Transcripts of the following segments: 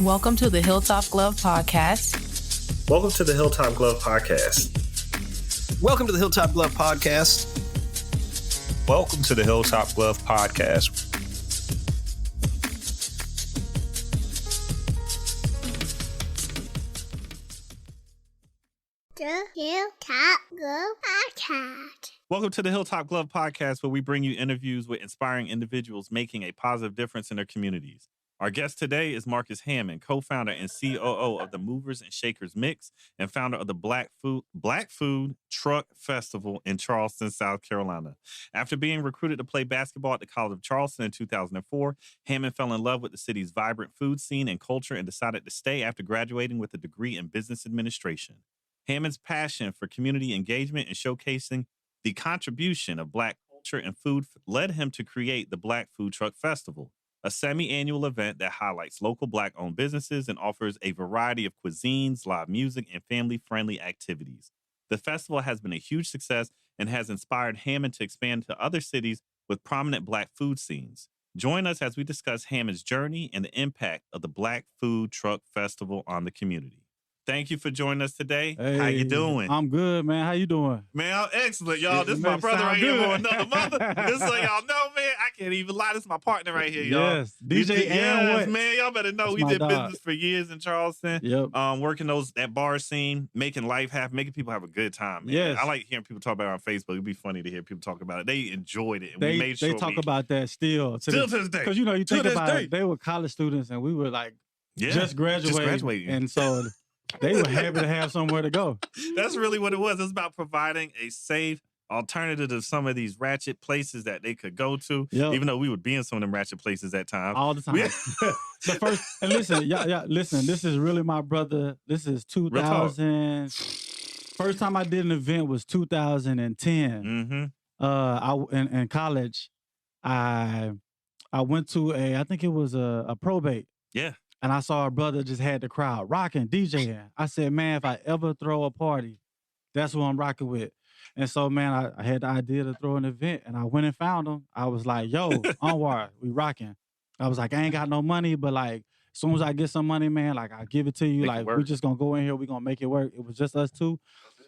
Welcome to the Hilltop Glove Podcast. Welcome to the Hilltop Glove Podcast. Welcome to the Hilltop Glove Podcast. Welcome to the Hilltop Glove Podcast. The Hilltop Glove Podcast. Welcome to the Hilltop Glove Podcast, where we bring you interviews with inspiring individuals making a positive difference in their communities. Our guest today is Marcus Hammond, co-founder and COO of the Movers and Shakers Mix and founder of the Black Food Truck Festival in Charleston, South Carolina. After being recruited to play basketball at the College of Charleston in 2004, Hammond fell in love with the city's vibrant food scene and culture and decided to stay after graduating with a degree in business administration. Hammond's passion for community engagement and showcasing the contribution of Black culture and food led him to create the Black Food Truck Festival, a semi-annual event that highlights local Black-owned businesses and offers a variety of cuisines, live music, and family-friendly activities. The festival has been a huge success and has inspired Hammond to expand to other cities with prominent Black food scenes. Join us as we discuss Hammond's journey and the impact of the Black Food Truck Festival on the community. Thank you for joining us today. Hey, how you doing? I'm good, man. How you doing? Man, I'm excellent, y'all. This is my brother right here for another mother. Just so y'all know, man, I can't even lie. This is my partner right here, y'all. Yes, DJ and what? Man, y'all better know. That's we my did dog. business for years in Charleston. Yep. Working that bar scene, making life happen, making people have a good time, man. Yes. I like hearing people talk about it on Facebook. It'd be funny to hear people talk about it. They enjoyed it, and They we made sure they talk about that still to this day. Because you know you To think this about day. it, they were college students and we were like Yeah, just graduating, and so they were happy to have somewhere to go. That's really what it was. It was about providing a safe alternative to some of these ratchet places that they could go to, Yep. even though we would be in some of them ratchet places at times. All the time. We- The first and listen, listen. This is really my brother. This is 2000. First time I did an event was 2010. Mm-hmm. In college, I went to I think it was a probate. Yeah. And I saw a brother just had the crowd rocking, DJing. I said, man, if I ever throw a party, that's who I'm rocking with. And so, man, I had the idea to throw an event, and I went and found him. I was like, yo, onward, we rocking. I was like, I ain't got no money, but like, as soon as I get some money, man, like, I'll give it to you. Make it Like, work. we just gonna go in here, we gonna make it work. It was just us two.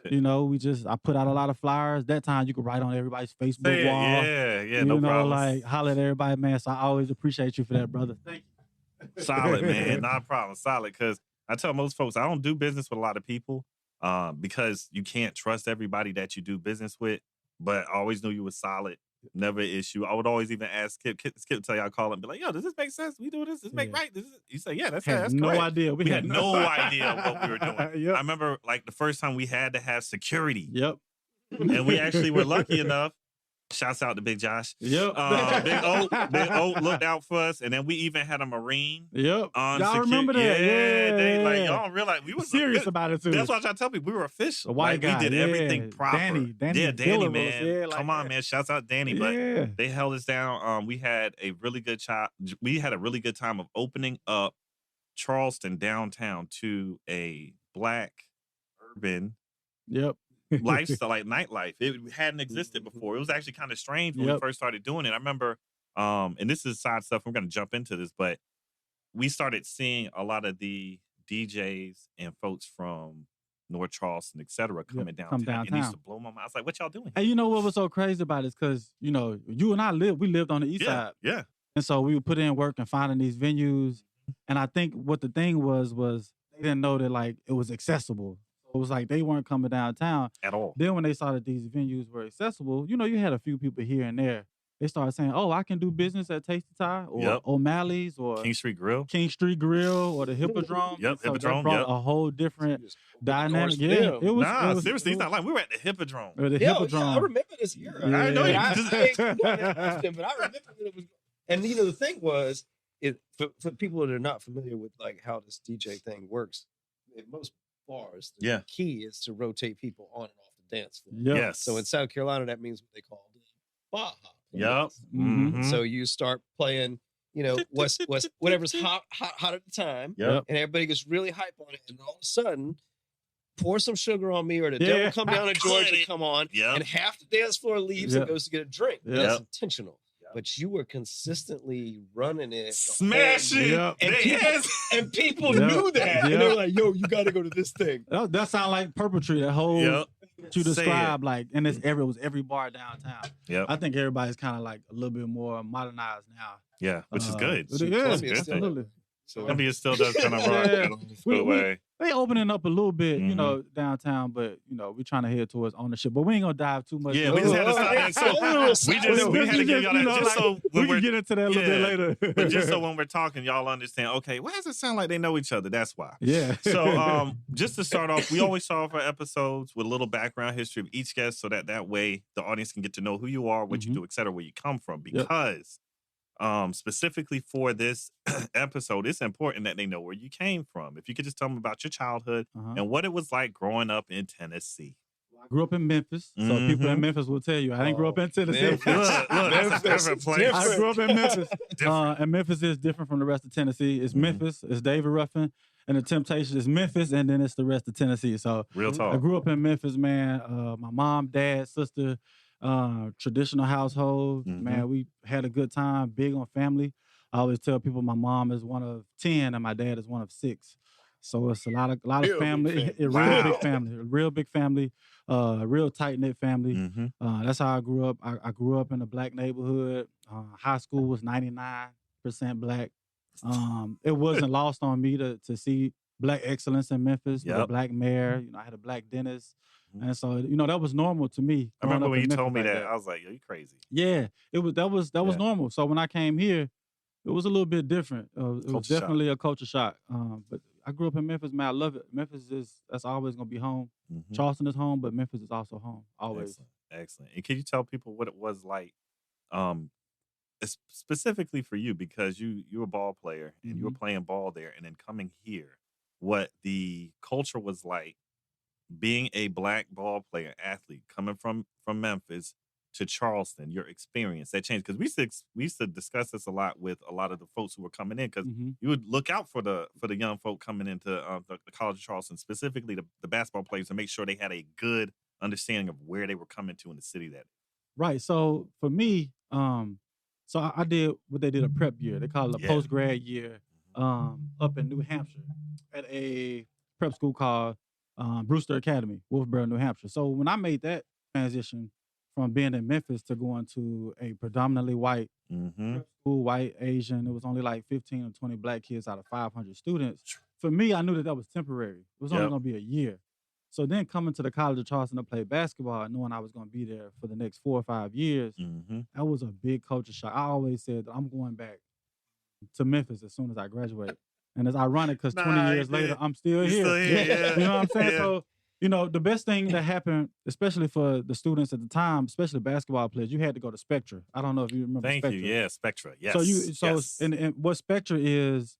You know, I put out a lot of flyers. That time, you could write on everybody's Facebook wall. Yeah, no you know, problem. like, holler at everybody, man. So I always appreciate you for that, brother. Thank you. Solid, man. Not a problem. Solid. Because I tell most folks, I don't do business with a lot of people because you can't trust everybody that you do business with. But I always knew you were solid. Never an issue. I would always even ask Skip tell y'all call and be like, yo, does this make sense? We do this? Does this make right? You say, yeah, that's Had no correct. idea. We had no idea what we were doing. Yep. I remember like the first time we had to have security. Yep. And we actually were lucky enough. Shouts out to Big Josh. Yep. Big O looked out for us. And then we even had a Marine Yep. on Y'all security. remember that? Yeah. They like, y'all don't realize we were serious about it too. That's why I try to tell people we were official. The white guy, we did everything proper. Danny Danny, Diller was, man. yeah, like Come on, that. man. Shouts out Danny. Yeah. But they held us down. We had a really good time of opening up Charleston downtown to a Black urban Yep. lifestyle, like nightlife. It hadn't existed before. It was actually kind of strange when we Yep. first started doing it. I remember, and this is side stuff, we're going to jump into this, but we started seeing a lot of the DJs and folks from North Charleston, et cetera, coming downtown. And it used to blow my mind. I was like, what y'all doing? And you know what was so crazy about it is because, you know, you and I we lived on the east side. Yeah. And so we would put in work and finding these venues. And I think what the thing was they didn't know that like it was accessible. It was like they weren't coming downtown. At all. Then when they saw that these venues were accessible, you know, you had a few people here and there. They started saying, oh, I can do business at Tasty Thai or Yep. O'Malley's or King Street Grill. King Street Grill or the Hippodrome. Yep, So that Hippodrome, brought yep. a whole different dynamic. Yeah, Yeah, it was. Nah, it was, seriously, it he's was, not lying. We were at the Hippodrome. the Yeah, Hippodrome. I remember this era. Yeah. I know you. I ain't going that often, but I remember that it was. And you know, the thing was, for people that are not familiar with like how this DJ thing works, in most bars, the key is to rotate people on and off the dance floor. Yep. Yes. So in South Carolina, that means what they call the Baja. Yep. Mhm. Mhm. So you start playing, you know, whatever's hot at the time, Yep. and everybody gets really hype on it, and all of a sudden, Pour Some Sugar on Me or The Devil Come Down to Georgia come on, Yep. and half the dance floor leaves Yep. and goes to get a drink. Yep. That's Yep. intentional. but you were consistently running it, smashing. Yep. and people Yep. knew that, and they were like, "Yo, you got to go to this thing." That sound like Purple Tree. That whole Yep. what you described, like, and it was every bar downtown. Yep. I think everybody's kind of like a little bit more modernized now. Yeah, which is good. It is, Columbia still- absolutely. So Columbia still does kind of rock Yeah. in a good way. They opening up a little bit, Mhm. you know, downtown, but you know, we're trying to head towards ownership. But we ain't gonna dive too much. Yeah, we just had to stop that. So we had to give y'all that just so when we can get into that a little bit later. but just so when we're talking, y'all understand. Okay, why does it sound like they know each other? That's why. Yeah. So just to start off, we always start off our episodes with a little background history of each guest, so that way the audience can get to know who you are, what you do, et cetera, where you come from. Because specifically for this episode, it's important that they know where you came from. If you could just tell them about your childhood and what it was like growing up in Tennessee. I grew up in Memphis, so people in Memphis will tell you I didn't grow up in Tennessee. Look, that's a different place. I grew up in Memphis, and Memphis is different from the rest of Tennessee. It's Memphis, it's David Ruffin, and the Temptation is Memphis, and then it's the rest of Tennessee. So real talk. I grew up in Memphis, man. My mom, dad, sister, traditional household. Man, we had a good time, big on family. I always tell people my mom is one of 10 and my dad is one of 6. So it's a lot of family. Real big family, real tight-knit family. That's how I grew up. I grew up in a black neighborhood. High school was 99% black. It wasn't lost on me to see black excellence in Memphis, with a black mayor. You know, I had a black dentist. And so, you know, that was normal to me. I remember when you Memphis told me like that, I was like, yo, you crazy. Yeah, that was normal. So when I came here, it was a little bit different. It was definitely a culture shock. But I grew up in Memphis, man. I love it. Memphis that's always gonna be home. Charleston is home, but Memphis is also home. Always. Excellent. And can you tell people what it was like, specifically for you, because you're a ball player and you were playing ball there, and then coming here, what the culture was like being a black ball player, athlete, coming from Memphis to Charleston, your experience, that changed? Because we used to discuss this a lot with a lot of the folks who were coming in, because you would look out for the young folk coming into the College of Charleston, specifically the basketball players, to make sure they had a good understanding of where they were coming to in the city. That right. So for me, so I did what they did a prep year. They call it a post-grad year up in New Hampshire at a prep school called Brewster Academy, Wolfboro, New Hampshire. So when I made that transition from being in Memphis to going to a predominantly white prep school, white, Asian, it was only like 15 or 20 black kids out of 500 students. For me, I knew that was temporary. It was only going to be a year. So then coming to the College of Charleston to play basketball, knowing I was going to be there for the next 4 or 5 years, that was a big culture shock. I always said that I'm going back to Memphis as soon as I graduate. And it's ironic because 20 years later, I'm still here. You know what I'm saying? So, you know, the best thing that happened, especially for the students at the time, especially basketball players, you had to go to Spectra. I don't know if you remember Spectra. Thank you. Yeah, Spectra. Yes. And what Spectra is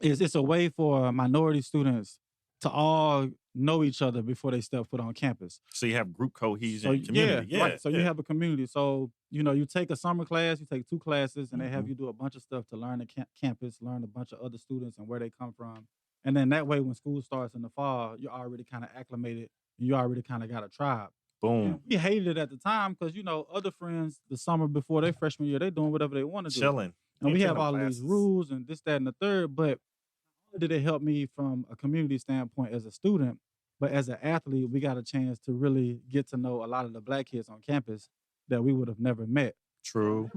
it's a way for minority students to all know each other before they step foot on campus. So you have group cohesion, community. Right. So you have a community. So, you know, you take a summer class, you take 2 classes, and they have you do a bunch of stuff to learn the campus, learn a bunch of other students and where they come from. And then that way, when school starts in the fall, you're already kind of acclimated. You already kind of got a tribe. Boom. And we hated it at the time because, you know, other friends the summer before their freshman year, they doing whatever they want to do. Chilling. And we have all these rules and this, that, and the third. But not only did it help me from a community standpoint as a student, but as an athlete, we got a chance to really get to know a lot of the black kids on campus that we would have never met. True.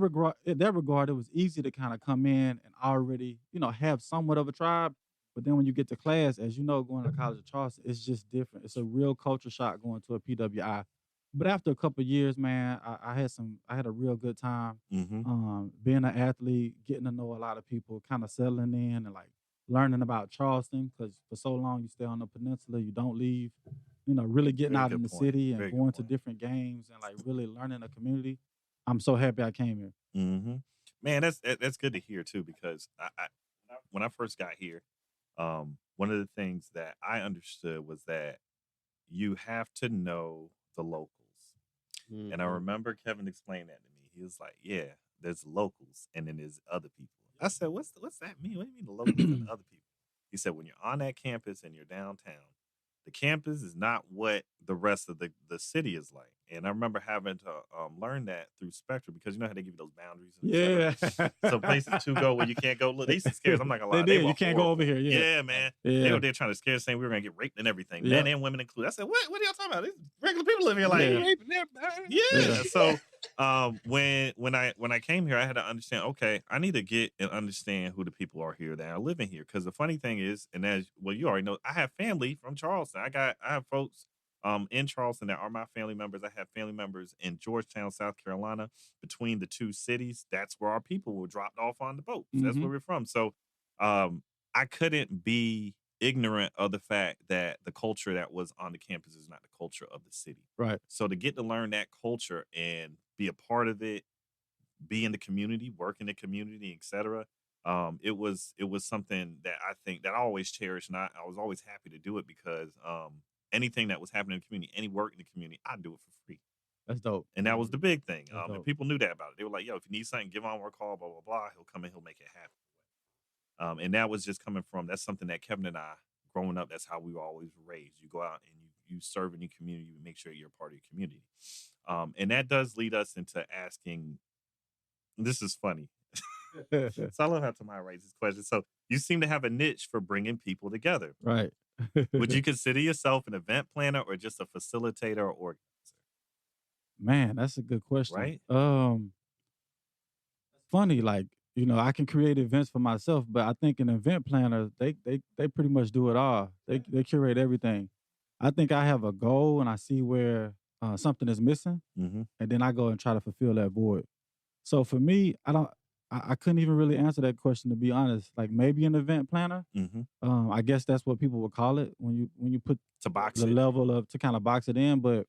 In that regard, it was easy to kind of come in and already, you know, have somewhat of a tribe. But then when you get to class, as you know, going to College of Charleston, it's just different. It's a real culture shock going to a PWI. But after a couple of years, man, I had a real good time being an athlete, getting to know a lot of people, kind of settling in and like learning about Charleston, because for so long you stay on the peninsula, you don't leave, you know, really getting out in the city and going to different games and like really learning a community. I'm so happy I came here. Man, that's good to hear too, because when I first got here, one of the things that I understood was that you have to know the locals. And I remember Kevin explained that to me. He was like, yeah, there's locals and then there's other people. I said, what's that mean? What do you mean the locals and the other people? He said, when you're on that campus and you're downtown, the campus is not what the rest of the city is like. And I remember having to learn that through Spectrum because you know how they give you those boundaries. Yeah. So places to go where you can't go. Look, they used to scare us. I'm not gonna lie. They did. were You can't go over here. Yeah, man. Yeah. They were there trying to scare us, saying we were gonna get raped and everything, Yeah. men and women included. I said, what are y'all talking about? These regular people live here, like Yeah. Raping everybody. yeah. So when I came here, I had to understand. Okay, I need to get and understand who the people are here that are living here. Because the funny thing is, and as well, you already know, I have family from Charleston. I have folks in Charleston that are my family members. I have family members in Georgetown, South Carolina. Between the two cities, that's where our people were dropped off on the boats. That's where we're from. So I couldn't be ignorant of the fact that the culture that was on the campus is not the culture of the city. Right. So to get to learn that culture and be a part of it, be in the community, work in the community, etc. It was something that I think that I always cherished, and I was always happy to do it because anything that was happening in the community, any work in the community, I do it for free. That's dope. And that was the big thing. That's And dope. people knew that about it. They were like, yo, if you need something, give on our call, blah, blah, blah. He'll come in, he'll make it happen. And that was just coming from, that's something that Kevin and I, growing up, that's how we were always raised. You go out and you serve in your community, you make sure you're a part of your community. And that does lead us into asking, this is funny. So I love how Tamara raises this question. So you seem to have a niche for bringing people together. Right. Would you consider yourself an event planner or just a facilitator or organizer? Man, that's a good question. Right? Funny, like, you know, I can create events for myself, but I think an event planner, they pretty much do it all. They curate everything. I think I have a goal and I see where something is missing, Mm-hmm. and then I go and try to fulfill that void. So for me, I couldn't even really answer that question, to be honest. Like maybe an event planner. Mm-hmm. I guess that's what people would call it when you put To box the it. level of to kind of box it in. But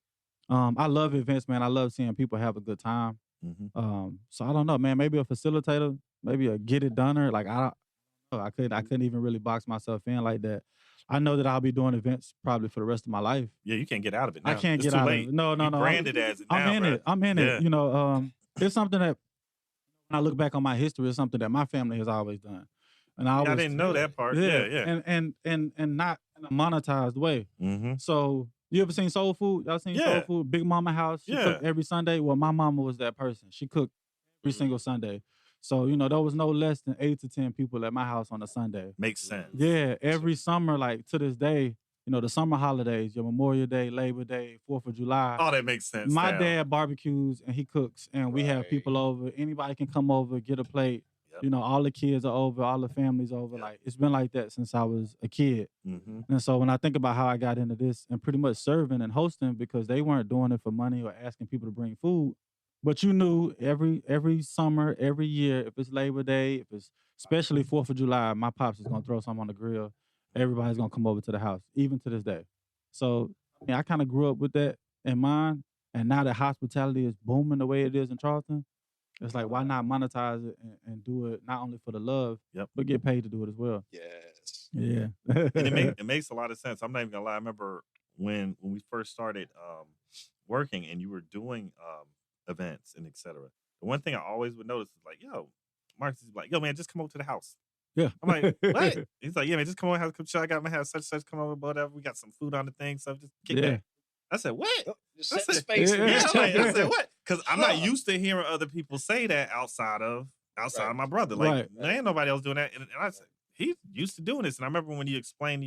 I love events, man. I love seeing people have a good time. Mm-hmm. So I don't know, man. Maybe a facilitator, maybe a get it doneer. Like I couldn't even really box myself in like that. I know that I'll be doing events probably for the rest of my life. Yeah, you can't get out of it now. I can't It's get too out late. of it. No. You branded as it now, I'm in bro. it. I'm in Yeah. it. You know, it's something that when I look back on my history, it's something that my family has always done. And I always didn't know that part. Yeah. And not in a monetized way. Mm-hmm. So you ever seen Soul Food? Y'all seen Soul Yeah. Food? Big Mama House. She cooked every Sunday. Well, my mama was that person. She cooked every single Sunday. So, you know, there was no less than 8 to 10 people at my house on a Sunday. Makes sense. Yeah, every summer, like to this day, you know, the summer holidays, your Memorial Day, Labor Day, 4th of July. Oh, that makes sense. My now. dad barbecues and he cooks, and we have people over. Anybody can come over, get a plate. Yep. You know, all the kids are over, all the families over. Yep. Like it's been like that since I was a kid. Mm-hmm. And so when I think about how I got into this and pretty much serving and hosting, because they weren't doing it for money or asking people to bring food, but you knew every summer, every year, if it's Labor Day, if it's especially 4th of July, my pops is gonna throw something on the grill. Everybody's gonna come over to the house, even to this day. So yeah, I kind of grew up with that in mind. And now that hospitality is booming the way it is in Charleston, it's like, why not monetize it and do it not only for the love, but get paid to do it as well. Yes. Yeah. And it makes a lot of sense. I'm not even gonna lie. I remember when we first started working and you were doing events and etc. The one thing I always would notice is like, yo, Marcus is like, yo, man, just come over to the house. Yeah. I'm like, what? He's like, yeah, man, just come over to the house. Come chill. I got my house, such, come over, whatever. We got some food on the thing, so just kick back. I said, what? Just I set the said, space. I said, what? Because I'm not used to hearing other people say that outside of my brother. Like, there ain't nobody else doing that. And I said, he's used to doing this. And I remember when you explained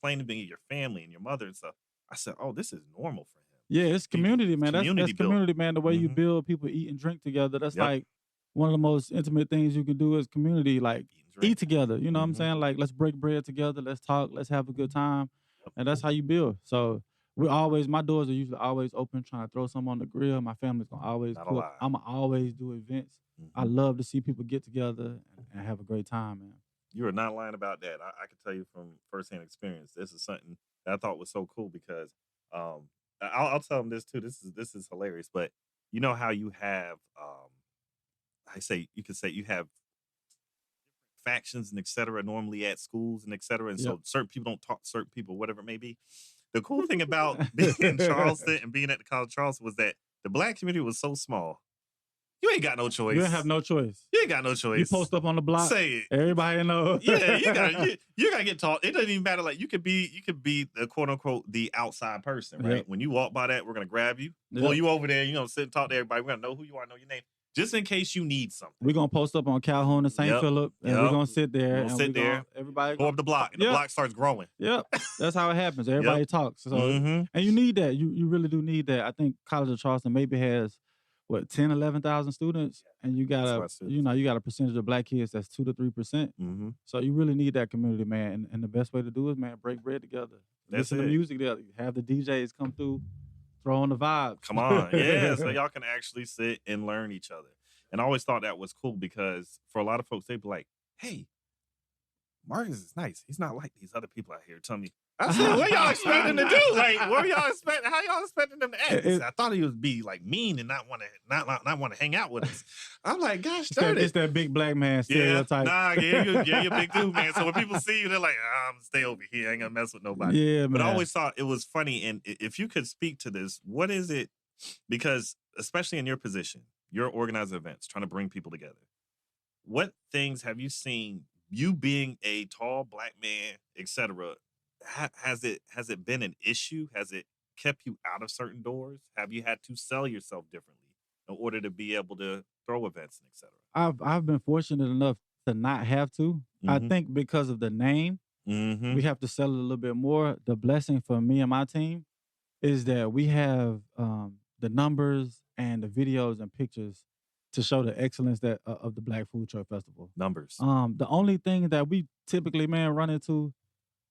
to me your family and your mother and stuff, I said, oh, this is normal for him. Yeah, it's community, man. That's Community community, man. The way you Mhm. build, people eat and drink together. That's Yep. like one of the most intimate things you can do as community. Like Eat and drink. eat together. You know what I'm Mhm. saying? Like let's break bread together. Let's talk. Let's have a good time. And that's how you build. So my doors are usually always open, trying to throw something on the grill. My family's gonna always Not a cook. lie. I'ma always do events. I Mhm. love to see people get together and have a great time, man. You are not lying about that. I can tell you from firsthand experience. This is something that I thought was so cool because I'll tell them this too. This is hilarious. But you know how you have you could say you have factions and etc. normally at schools and etc. And so certain people don't talk to certain people, whatever it may be. The cool thing about being in Charleston and being at the College of Charleston was that the Black community was so small. You ain't got no choice. You don't have no choice. You ain't got no choice. You post up on the block. Say it. Everybody know. Yeah, you gotta get taught. It doesn't even matter. Like you could be the quote unquote the outside person, right? Yep. When you walk by that, we're gonna grab you, pull you over there. You know, sit and talk to everybody. We're gonna know who you are, know your name, just in case you need something. We're gonna post up on Calhoun and St. Philip, and we're gonna sit there. Everybody go up the block, and the block starts growing. Yep, that's how it happens. Everybody talks. So, and you need that. You really do need that. I think College of Charleston maybe has 11,000 students, and you got a percentage of black kids that's 2 to 3%. So you really need that community, man. And the best way to do is, man, break bread together. Listen to music together. Have the DJs come through, throw on the vibes. Come on, yeah. So y'all can actually sit and learn each other. And I always thought that was cool because for a lot of folks, they'd be like, "Hey, Marcus is nice. He's not like these other people out here." Tell me. I said, what y'all expecting to do? Like, what y'all expecting? How y'all expecting them to act? I thought he would be like mean and not want to hang out with us. I'm like, gosh, it's that big black man stereotype. You're a big dude, man. So when people see you, they're like, I'm gonna stay over here. I ain't gonna mess with nobody. Yeah, man. But I always thought it was funny. And if you could speak to this, what is it? Because especially in your position, you're organizing events, trying to bring people together. What things have you seen? You being a tall black man, etc. Has it been an issue? Has it kept you out of certain doors? Have you had to sell yourself differently in order to be able to throw events and etc.? I've been fortunate enough to not have to. I think because of the name, we have to sell it a little bit more. The blessing for me and my team is that we have the numbers and the videos and pictures to show the excellence of the Black Food Truck Festival. Numbers. The only thing that we typically, man, run into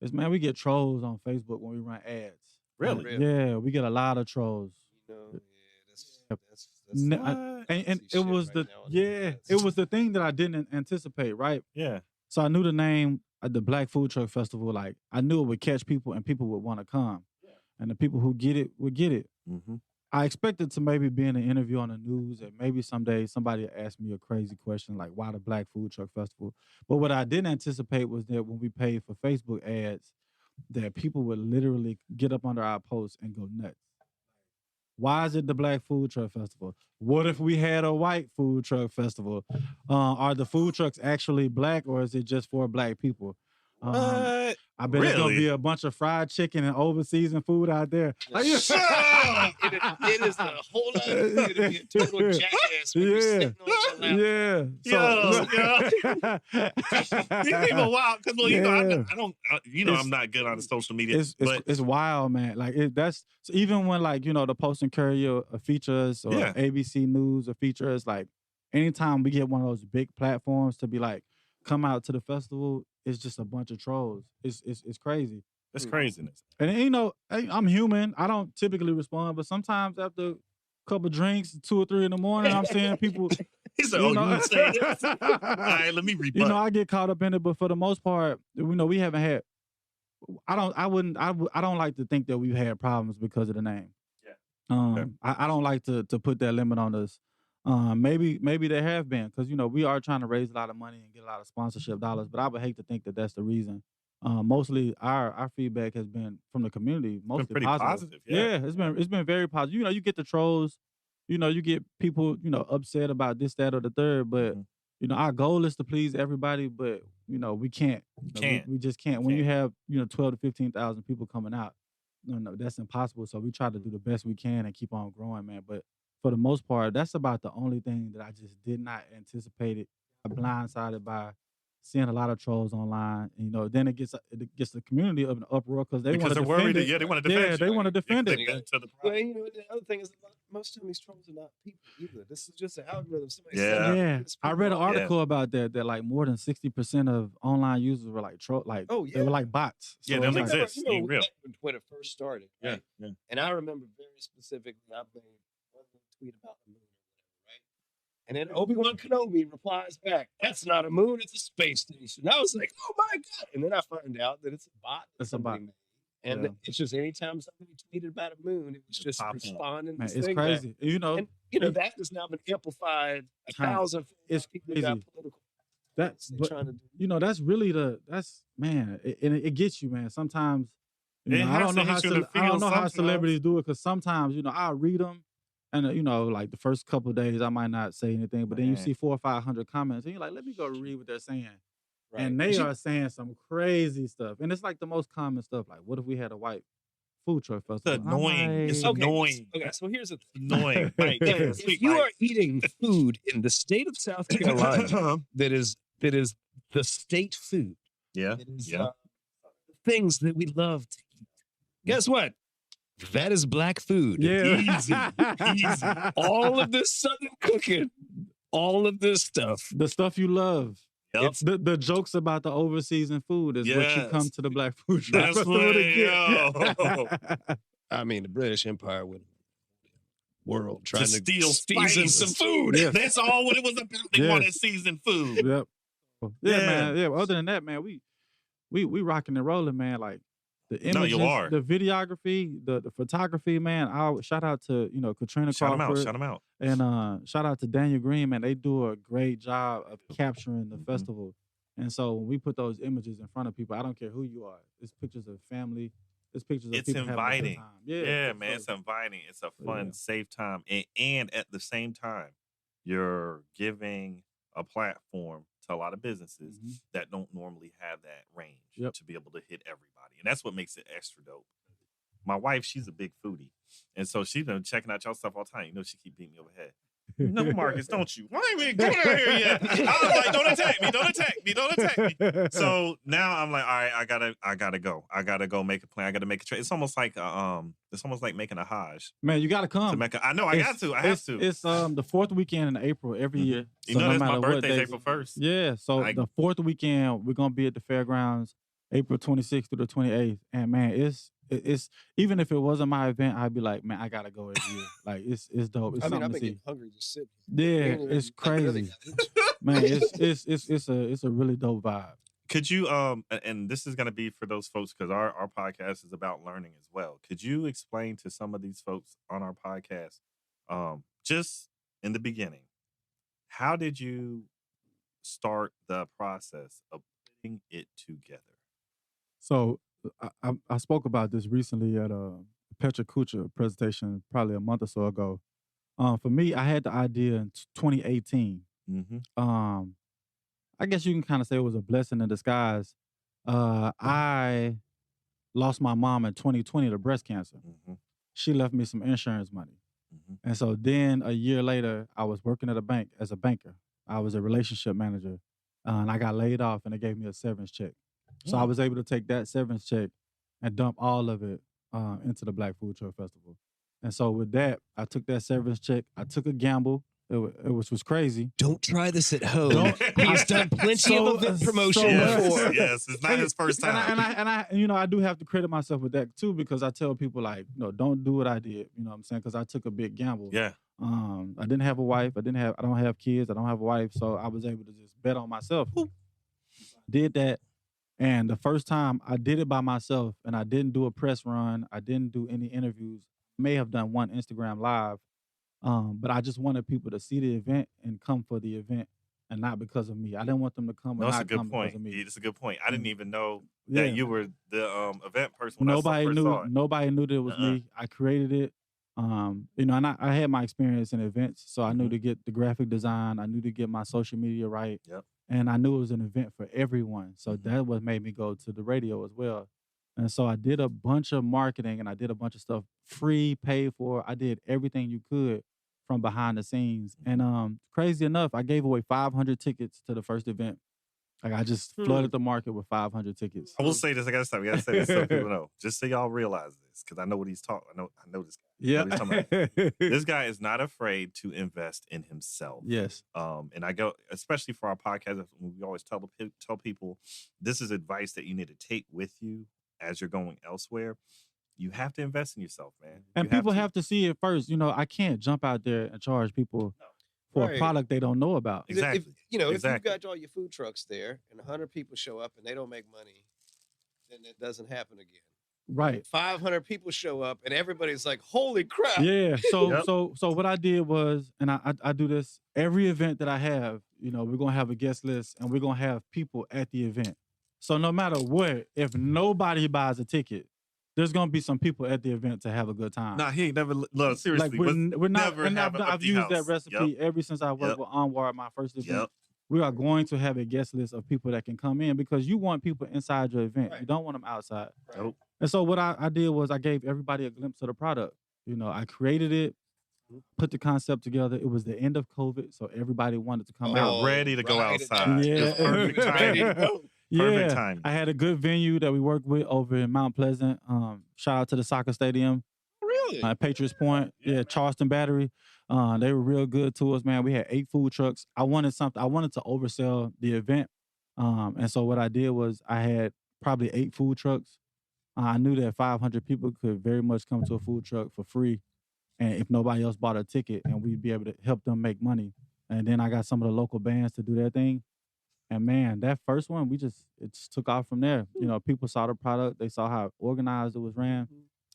is, man, we get trolls on Facebook when we run ads. Really? Yeah, we get a lot of trolls. And it was it was the thing that I didn't anticipate, right? Yeah. So I knew the name of the Black Food Truck Festival. Like, I knew it would catch people and people would want to come. Yeah. And the people who get it would get it. I expected to maybe be in an interview on the news and maybe someday somebody asked me a crazy question like, why the Black Food Truck Festival? But what I didn't anticipate was that when we paid for Facebook ads, that people would literally get up under our posts and go nuts. Why is it the Black Food Truck Festival? What if we had a white food truck festival? Are the food trucks actually black, or is it just for black people? I bet it's gonna be a bunch of fried chicken and overseasoned food out there. It is a whole other thing to be a total jackass when you're sitting on your lap. Yeah. These people wild because I'm not good on the social media. It's wild, man. Like that's even when the Post and Courier features or ABC News or features. Like anytime we get one of those big platforms to be like, come out to the festival, it's just a bunch of trolls. It's crazy. It's craziness. And I'm human. I don't typically respond, but sometimes after a couple drinks, 2 or 3 in the morning, I'm seeing people. He said, you say this? All right, let me rebut. I get caught up in it, but for the most part, we haven't had. I don't like to think that we've had problems because of the name. Yeah. I don't like to put that limit on us. Maybe there have been, because we are trying to raise a lot of money and get a lot of sponsorship dollars, but I would hate to think that that's the reason. Mostly our feedback has been from the community, mostly pretty positive. Yeah, it's been very positive. You get the trolls, you get people upset about this, that, or the third, but our goal is to please everybody, but we can't. We just can't. When you have 12 to 15,000 people coming out, that's impossible. So we try to do the best we can and keep on growing, man. But for the most part, that's about the only thing that I just did not anticipate it. I'm blindsided by seeing a lot of trolls online. Then it gets the community of an uproar because they want to defend it. Yeah, they want to defend it. Yeah, they want to defend it. Well, the other thing is, most of these trolls are not people either. This is just an algorithm. I read an article about that like more than 60% of online users were like troll, like they were like bots. So they don't exist. When it first started. Right? Yeah. And I remember very specifically, I made one tweet about the moon. And then Obi-Wan Kenobi replies back, "That's not a moon, it's a space station." I was like, "Oh my God." And then I find out that it's a bot. It's a bot. And it's just anytime somebody tweeted about a moon, it was just responding. Man, it's crazy. And that has now been amplified 1,000. It's people got political. That's really it gets you, man. Sometimes I don't know how celebrities do it, because sometimes I'll read them And, like the first couple of days, I might not say anything, but then you see 400 or 500 comments, and you're like, let me go read what they're saying. Right. And they are saying some crazy stuff. And it's like the most common stuff. Like, what if we had a white food truck festival? It's annoying. It's annoying. Okay, so here's the thing. Annoying. If you are eating food in the state of South Carolina that is the state food, things that we love to eat, guess what? That is black food. Yeah. Easy. All of this Southern cooking, all of this stuff. The stuff you love. Yep. It's the jokes about the overseasoned food is what you come to the black food truck That's festival to what, I mean, the British Empire would world trying to steal season some food. Yes. That's all what it was about. They wanted seasoned food. Yep. Yeah, man. Yeah. Other than that, man, we rocking and rolling, man. Like the images, the videography, the photography, man. I shout out to Katrina Crawford. Shout them out. And shout out to Daniel Green, man. They do a great job of capturing the festival. And so when we put those images in front of people, I don't care who you are. It's pictures of family. It's pictures of people inviting. having a good time. Yeah, man. It's inviting. It's a fun, safe time. And at the same time, you're giving a platform to a lot of businesses that don't normally have that range to be able to hit everybody. And that's what makes it extra dope. My wife, she's a big foodie. And so she's been checking out y'all stuff all the time. She keep beating me over the head. No, Marcus, don't you? I ain't even going out here yet. I was like, don't attack me. So now I'm like, all right, I gotta go. I gotta go make a plan. I gotta make a trade. It's almost like making a Hajj. Man, you gotta come. I know, I have to. It's the fourth weekend in April every year. So that's my birthday's April 1st. Yeah. So the fourth weekend, we're gonna be at the fairgrounds, April 26th through the 28th. And man, it's even if it wasn't my event, I'd be like, man, I gotta go every year. Like it's dope. It's something I've to been see. getting hungry just sitting. Yeah, it's crazy. Man, it's a really dope vibe. Could you and this is gonna be for those folks because our podcast is about learning as well. Could you explain to some of these folks on our podcast, just in the beginning, how did you start the process of putting it together? So I spoke about this recently at a Petra Kucha presentation probably a month or so ago. For me, I had the idea in 2018. I guess you can kind of say it was a blessing in disguise. I lost my mom in 2020 to breast cancer. She left me some insurance money. And so then a year later, I was working at a bank as a banker. I was a relationship manager. And I got laid off and they gave me a severance check. So I was able to take that severance check and dump all of it into the Black Food Truck Festival. And so with that, I took that severance check. I took a gamble, which was crazy. Don't try this at home. He's done plenty of event promotion before. Yes, it's not his first time. And I do have to credit myself with that too, because I tell people like, don't do what I did. You know what I'm saying? Because I took a big gamble. Yeah. I didn't have a wife. I don't have kids. I don't have a wife. So I was able to just bet on myself. Did that. And the first time I did it by myself and I didn't do a press run. I didn't do any interviews. May have done one Instagram live. But I just wanted people to see the event and come for the event and not because of me. I didn't want them to come because of me. It's a good point. I didn't even know that you were the event person when nobody I first saw it. Nobody knew that it was me. I created it. And I had my experience in events, so I knew to get the graphic design. I knew to get my social media right. Yep. And I knew it was an event for everyone. So that what made me go to the radio as well. And so I did a bunch of marketing and I did a bunch of stuff free, paid for. I did everything you could from behind the scenes. And crazy enough, I gave away 500 tickets to the first event. Like I just flooded the market with 500 tickets. I will say this. I gotta stop. We gotta say this so people know. Just so y'all realize this, because I know what he's talking. I know this guy. Yeah. This guy is not afraid to invest in himself. Yes. And I go, especially for our podcast, we always tell people this is advice that you need to take with you as you're going elsewhere. You have to invest in yourself, man. And people have to see it first. I can't jump out there and charge people for a product they don't know about. Exactly. If you've got all your food trucks there and 100 people show up and they don't make money, then it doesn't happen again. Right. 500 people show up and everybody's like, holy crap. Yeah. So what I did was, and I do this every event that I have, we're going to have a guest list and we're going to have people at the event. So no matter what, if nobody buys a ticket, there's gonna be some people at the event to have a good time. Nah, he ain't never. Look, seriously, Like we're not. never And have I've used that recipe ever since I worked with Onward, my first event. Yep. We are going to have a guest list of people that can come in because you want people inside your event. Right. You don't want them outside. Nope. And so what I did was I gave everybody a glimpse of the product. You know, I created it, put the concept together. It was the end of COVID, so everybody wanted to come out. They're ready to go outside. Yeah. It's perfect timing. Perfect timing. I had a good venue that we worked with over in Mount Pleasant. Shout out to the soccer stadium. Really? Patriots Point. Yeah, Charleston Battery. They were real good to us, man. We had 8 food trucks. I wanted to oversell the event. And so what I did was I had probably 8 food trucks. I knew that 500 people could very much come to a food truck for free. And if nobody else bought a ticket, and we'd be able to help them make money. And then I got some of the local bands to do their thing. And man, that first one, it just took off from there. You know, people saw the product. They saw how organized it was ran.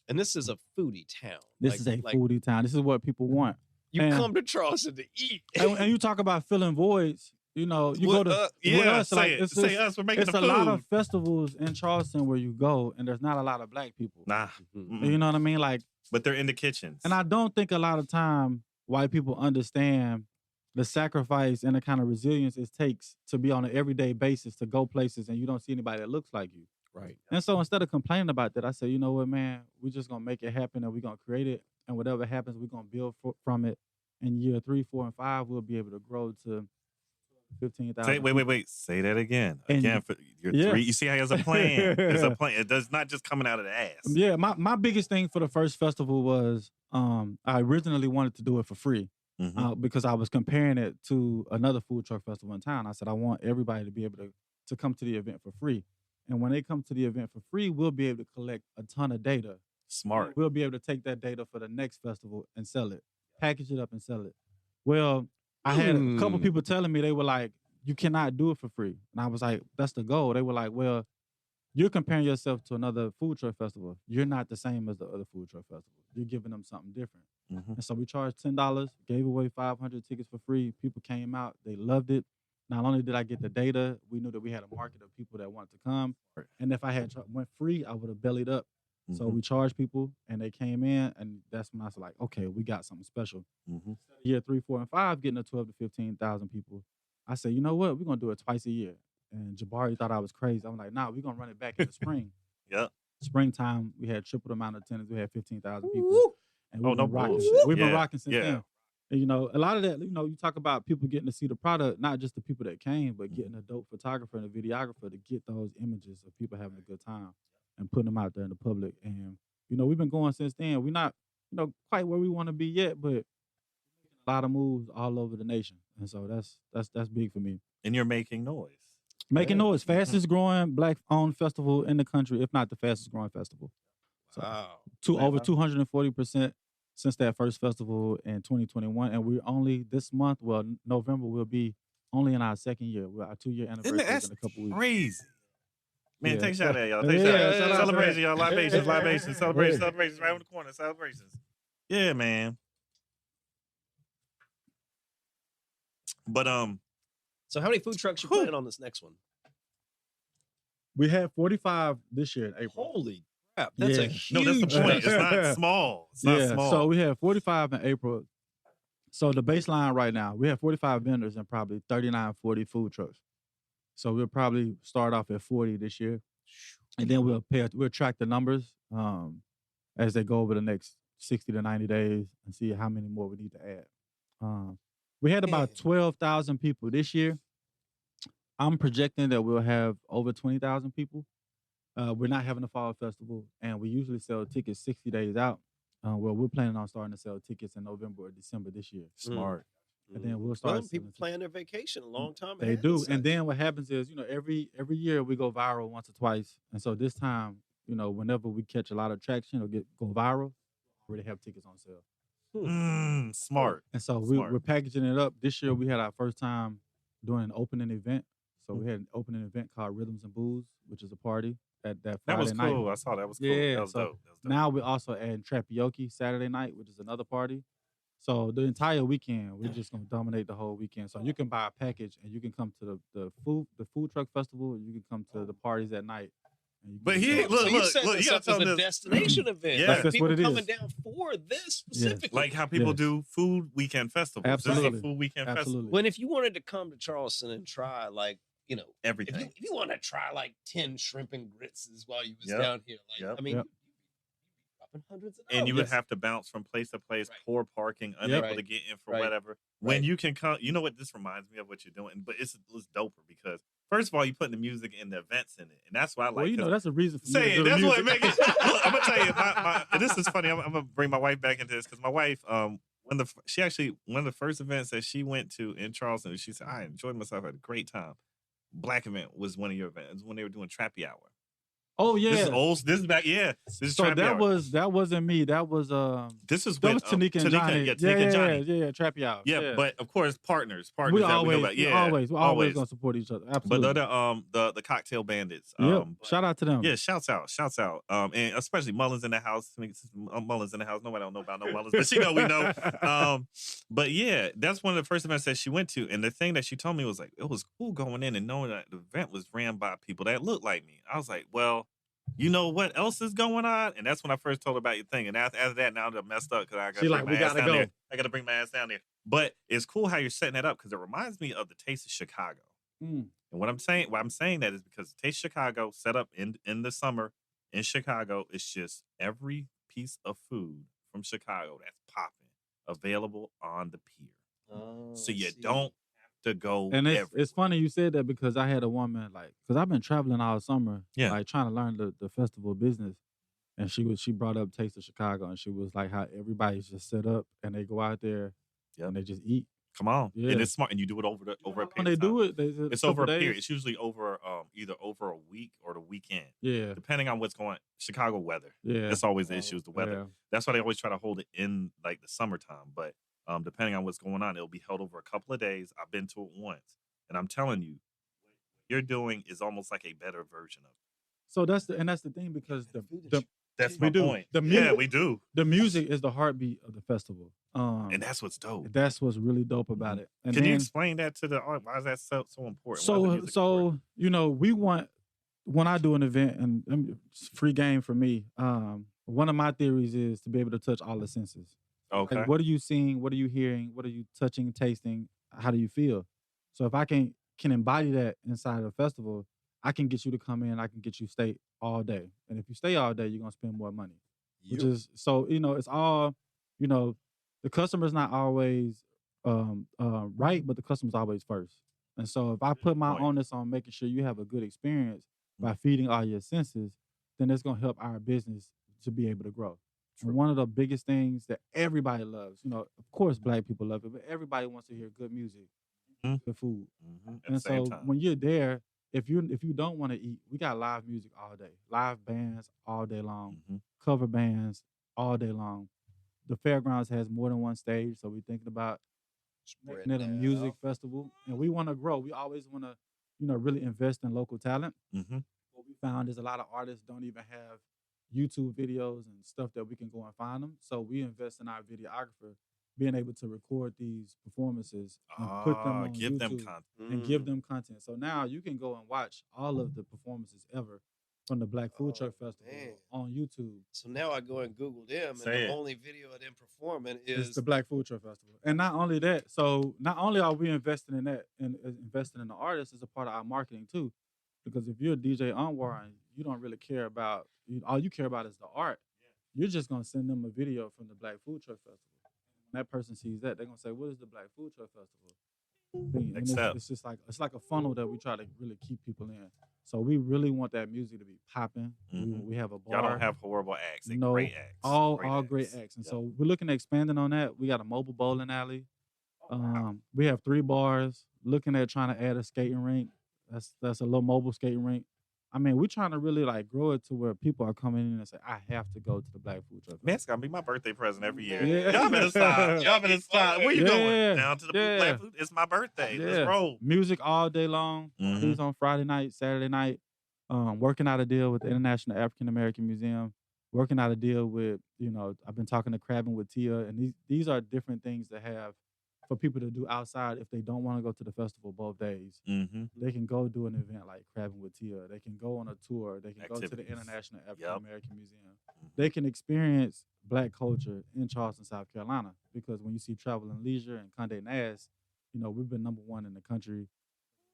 And this is a foodie town. This is a foodie town. This is what people want. You come to Charleston to eat. and you talk about filling voids. You know, you go to us. Say us. We're making it's the a food. lot of festivals in Charleston where you go, and there's not a lot of black people. Nah. You know what I mean? Like, but they're in the kitchens. And I don't think a lot of time white people understand the sacrifice and the kind of resilience it takes to be on an everyday basis to go places and you don't see anybody that looks like you. Right. And so instead of complaining about that, I said, you know what, man, we're just going to make it happen and we're going to create it. And whatever happens, we're going to build from it. In year 3, 4, and 5, we'll be able to grow to 15,000. Wait. Say that again. Again, for your 3. You see how he has a plan. There's a plan. It does not just coming out of the ass. Yeah, my biggest thing for the first festival was I originally wanted to do it for free because I was comparing it to another food truck festival in town. I said, I want everybody to be able to come to the event for free. And when they come to the event for free, we'll be able to collect a ton of data. Smart. We'll be able to take that data for the next festival and sell it, package it up and sell it. Well, I had a couple people telling me, they were like, you cannot do it for free. And I was like, that's the goal. They were like, well, you're comparing yourself to another food truck festival. You're not the same as the other food truck festivals. You're giving them something different. And so we charged $10, gave away 500 tickets for free. People came out. They loved it. Not only did I get the data, we knew that we had a market of people that wanted to come. And if I had went free, I would have bellied up. So we charged people and they came in, and that's when I was like, okay, we got something special. Year 3, 4, and 5, getting to 12 to 15,000 people. I said, you know what? We're going to do it twice a year. And Jabari thought I was crazy. I'm like, nah, we're going to run it back in the spring. Springtime, we had triple the amount of attendance. We had 15,000 people. And we've been rocking since then. And, you know, a lot of that, you know, you talk about people getting to see the product, not just the people that came, but getting a dope photographer and a videographer to get those images of people having a good time and putting them out there in the public. And, you know, we've been going since then. We're not, you know, quite where we want to be yet, but a lot of moves all over the nation. And so that's big for me. And you're making noise. Making noise. Fastest growing Black-owned festival in the country, if not the fastest growing festival. So, over 240% since that first festival in 2021. And we're only this month, November, we'll be only in our second year. We're our 2-year anniversary in a couple weeks. Crazy. Man, take a shot at y'all. Take a shot. Celebration, y'all. Libations. Celebrations right on the corner. Celebrations. Yeah, man. But so how many food trucks you planning on this next one? We had 45 this year in April. Holy crap. That's a huge No, that's the point. It's not small. It's not small. So we had 45 in April. So the baseline right now, we have 45 vendors and probably 39, 40 food trucks. So we'll probably start off at 40 this year. And then we'll track the numbers as they go over the next 60 to 90 days and see how many more we need to add. We had about 12,000 people this year. I'm projecting that we'll have over 20,000 people. We're not having a fall festival, and we usually sell tickets 60 days out. We're planning on starting to sell tickets in November or December this year. Smart. And then we'll start. People plan their vacation a long time ahead. They do. And then what happens is, you know, every year we go viral once or twice. And so this time, you know, whenever we catch a lot of traction or go viral, we already have tickets on sale. Smart. And so we're packaging it up. This year we had our first time doing an opening event. So we had an opening event called Rhythms and Booze, which is a party that Friday night. That was cool. I saw that. Was cool. Yeah, that was dope. Now we're also adding Trapioki Saturday night, which is another party. So the entire weekend, we're just gonna dominate the whole weekend. So you can buy a package and you can come to the food truck festival. You can come to the parties at night, But he look, you set you this gotta up tell as a this. destination event. Yeah. Like, That's people what it coming is. down for this specifically. Like how people do food weekend festivals. Absolutely. This is a food weekend Absolutely. festival. When if you wanted to come to Charleston and try like, you know, Everything. if you want to try like 10 shrimp and grits while you was Yep. down here, like I mean, Yep. you'd be dropping hundreds of dollars. And you would have to bounce from place to place, Right. poor parking, unable Right. to get in for Right. whatever. When Right. you can come, you know what this reminds me of what you're doing, but it's doper because first of all, you putting the music and the events in it, and that's why I like. Well, you know, that's a reason for me to Say do it. That's music. what make it. Look, I'm gonna tell you. And this is funny. I'm gonna bring my wife back into this because my wife, one of the first events that she went to in Charleston, she said, "I enjoyed myself. I had a great time." Black event was one of your events when they were doing Trappy Hour. Oh yeah, This is old. This is back. Yeah, this is so Trappy Hour. that wasn't me. That was This is that with was Tanika and Johnny. Yeah, Tanika and Johnny. Yeah, Trappy Out. Yeah, but of course, partners we that we know always, about. Yeah, we're always gonna support each other. Absolutely. But the Cocktail Bandits. Yep. Shout out to them. Yeah, shouts out. And especially Mullins in the house. Mullins in the house. Nobody don't know about no Mullins, but she know we know. But yeah, that's one of the first events that she went to, and the thing that she told me was like, it was cool going in and knowing that the event was ran by people that looked like me. I was like, well, you know what else is going on? And that's when I first told her about your thing. And after that, now I'm messed up because I got to bring my ass down there. I got to bring my ass down there. But it's cool how you're setting it up because it reminds me of the Taste of Chicago. And why I'm saying that is because Taste of Chicago set up in the summer in Chicago. It's just every piece of food from Chicago that's popping available on the pier. So you don't to go. And it's funny you said that because I had a woman because I've been traveling all summer, like trying to learn the festival business, and she brought up Taste of Chicago, and she was like how everybody's just set up and they go out there and they just eat. Come on, yeah. And it's smart, and you do it over a period. When they do it, it's over a period. It's usually over either over a week or the weekend. Yeah, depending on what's going. Chicago weather. Yeah, that's always the issue is the weather. Yeah. That's why they always try to hold it in like the summertime, but. Depending on what's going on, it'll be held over a couple of days. I've been to it once, and I'm telling you, what you're doing is almost like a better version of it. So that's the thing because that's my point. We do. The music is the heartbeat of the festival, and that's what's dope. That's what's really dope about it. And Can you explain that to the audience? Why is that so important? So you know, we want when I do an event and it's free game for me. One of my theories is to be able to touch all the senses. Okay. Like, what are you seeing? What are you hearing? What are you touching, tasting? How do you feel? So if I can embody that inside of a festival, I can get you to come in. I can get you stay all day. And if you stay all day, you're gonna spend more money. Which is so it's all the customer's not always right, but the customer's always first. And so if I put my onus on making sure you have a good experience by feeding all your senses, then it's gonna help our business to be able to grow. And one of the biggest things that everybody loves, of course, Black people love it, but everybody wants to hear good music, good food. And so when you're there, if you don't want to eat, we got live music all day, live bands all day long, cover bands all day long. The fairgrounds has more than one stage, so we're thinking about making it a music festival, and we want to grow. We always want to, really invest in local talent. What we found is a lot of artists don't even have YouTube videos and stuff that we can go and find them. So we invest in our videographer being able to record these performances and put them on give YouTube them content. and give them content. So now you can go and watch all of the performances ever from the Black Food Truck Festival on YouTube. So now I go and Google them, and the only video of them performing is the Black Food Truck Festival. And not only that, so not only are we investing in that and investing in the artists as a part of our marketing too, because if you're a DJ Anwar and you don't really care about, all you care about is the art, you're just going to send them a video from the Black Food Truck Festival. When that person sees that, they're going to say, what is the Black Food Truck Festival? And it's just like a funnel that we try to really keep people in. So we really want that music to be popping. We have a bar. Y'all don't have horrible acts. They're great acts. All great acts. And so we're looking at expanding on that. We got a mobile bowling alley. We have 3 bars. Looking at trying to add a skating rink. That's a little mobile skating rink. I mean, we're trying to really grow it to where people are coming in and say, I have to go to the Black Food Truck. Man, it's gonna be my birthday present every year. Yeah. Y'all better stop. Where you going? Down to the Black Food. It's my birthday. Let's roll. Music all day long. Parties on Friday night, Saturday night. Working out a deal with the International African American Museum. Working out a deal with, I've been talking to Crabbing with Tia, and these are different things that have for people to do outside if they don't want to go to the festival both days. Mm-hmm. They can go do an event like Crabbing with Tia. They can go on a tour. They can go to the Activities. International African American Museum. Mhm. They can experience Black culture in Charleston, South Carolina. Because when you see Travel and Leisure and Condé Nast, you know, we've been number one in the country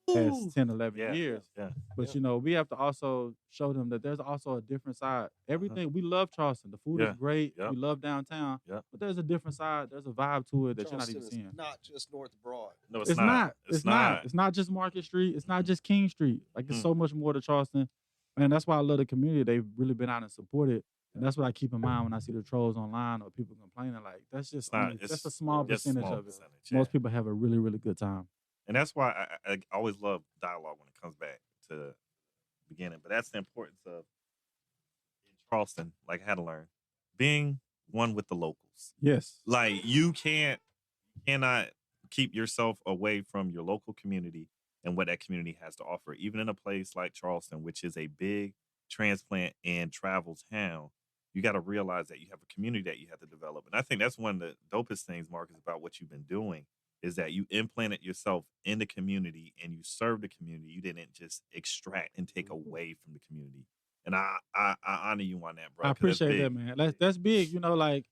past 10, 11 years. Yeah. But, you know, we have to also show them that there's also a different side. Everything, we love Charleston. The food is great. Yep. We love downtown. Yep. But there's a different side. There's a vibe to it that Charleston you're not even seeing. is not just North Broad. No, It's not. It's not. It's not just Market Street. It's not just King Street. Like, it's so much more to Charleston. And that's why I love the community. They've really been out and supported. And that's what I keep in mind when I see the trolls online or people complaining. Like, that's just that's a small percentage of it. Most people have a really, really good time. And that's why I always love dialogue when it comes back to the beginning. But that's the importance of, in Charleston, like I had to learn, being one with the locals. Yes. Like, you cannot keep yourself away from your local community and what that community has to offer. Even in a place like Charleston, which is a big transplant and travel town, you got to realize that you have a community that you have to develop. And I think that's one of the dopest things, Marcus, about what you've been doing, is that you implanted yourself in the community and you serve the community. You didn't just extract and take away from the community. And I honor you on that, bro. I appreciate that, man. That's big. You know, like,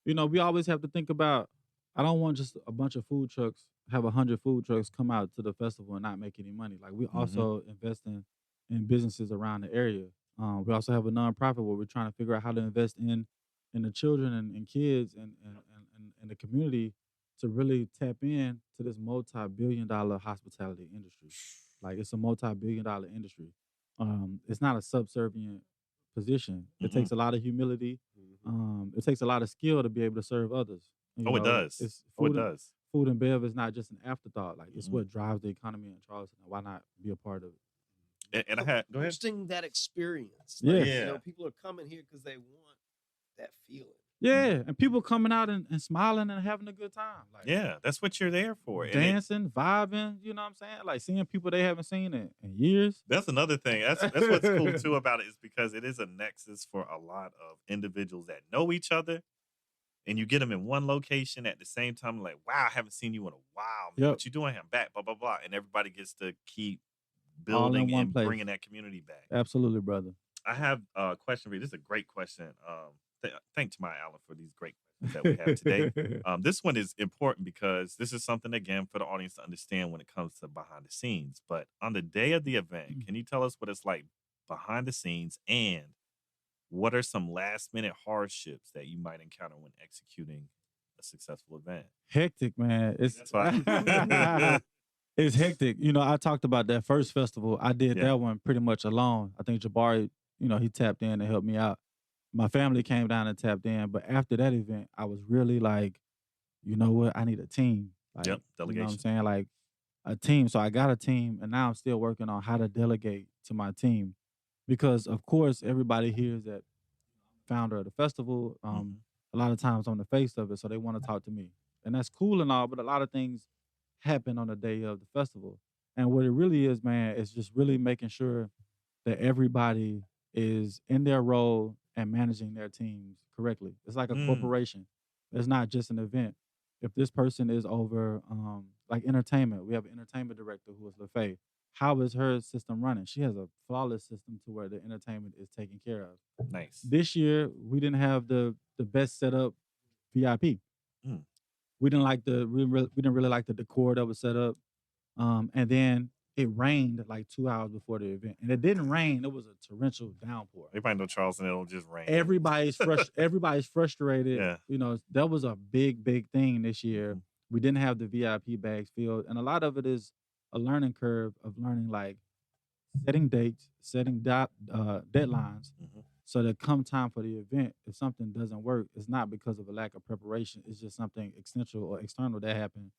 you know, we always have to think about, I don't want just a bunch of food trucks, have 100 food trucks come out to the festival and not make any money. Like, we also invest in businesses around the area. We also have a nonprofit where we're trying to figure out how to invest in the children and kids and the community to really tap in to this multi-billion-dollar hospitality industry. Like, it's a multi-billion-dollar industry. It's not a subservient position. It takes a lot of humility. It takes a lot of skill to be able to serve others. It does. It does. Food and bev is not just an afterthought. Like, it's what drives the economy in Charleston. Why not be a part of it? And I had, go ahead. Hosting that experience. Yeah. Like, you know, people are coming here because they want that feeling. Yeah, and people coming out and smiling and having a good time. Like, yeah, that's what you're there for. Dancing, vibing, you know what I'm saying? Like, seeing people they haven't seen in years. That's another thing. That's what's cool too about it, is because it is a nexus for a lot of individuals that know each other, and you get them in one location at the same time. Like, wow, I haven't seen you in a while. Man. What you doing here? I'm back, blah, blah, blah. And everybody gets to keep building and bringing that community back. Absolutely, brother. I have a question for you. This is a great question. Thanks to my Allen for these great questions that we have today. This one is important because this is something, again, for the audience to understand when it comes to behind the scenes. But on the day of the event, can you tell us what it's like behind the scenes, and what are some last minute hardships that you might encounter when executing a successful event? Hectic, man. It's it's hectic. You know, I talked about that first festival. I did that one pretty much alone. I think Jabari, you know, he tapped in and helped me out. My family came down and tapped in. But after that event, I was really like, you know what? I need a team. Like, delegation. You know what I'm saying? Like, a team. So I got a team, and now I'm still working on how to delegate to my team. Because, of course, everybody hears that founder of the festival. A lot of times I'm the face of it, so they want to talk to me. And that's cool and all, but a lot of things happen on the day of the festival. And what it really is, man, is just really making sure that everybody is in their role and managing their teams correctly. It's like a corporation. It's not just an event. If this person is over, like entertainment, we have an entertainment director who is LaFay. How is her system running? She has a flawless system to where the entertainment is taken care of. Nice. This year, we didn't have the best setup VIP. We didn't really like the decor that was set up. And then it rained like 2 hours before the event. And it didn't rain. It was a torrential downpour. Everybody know Charleston, it'll just rain. Everybody's frustrated. Yeah. You know, that was a big thing this year. We didn't have the VIP bags filled. And a lot of it is a learning curve of learning, like, setting dates, setting deadlines, so that come time for the event, if something doesn't work, it's not because of a lack of preparation. It's just something essential or external that happened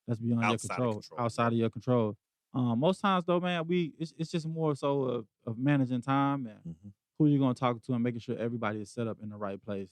that's beyond your control, outside of your control. Most times, though, man, it's just more so of managing time and who you're going to talk to and making sure everybody is set up in the right place.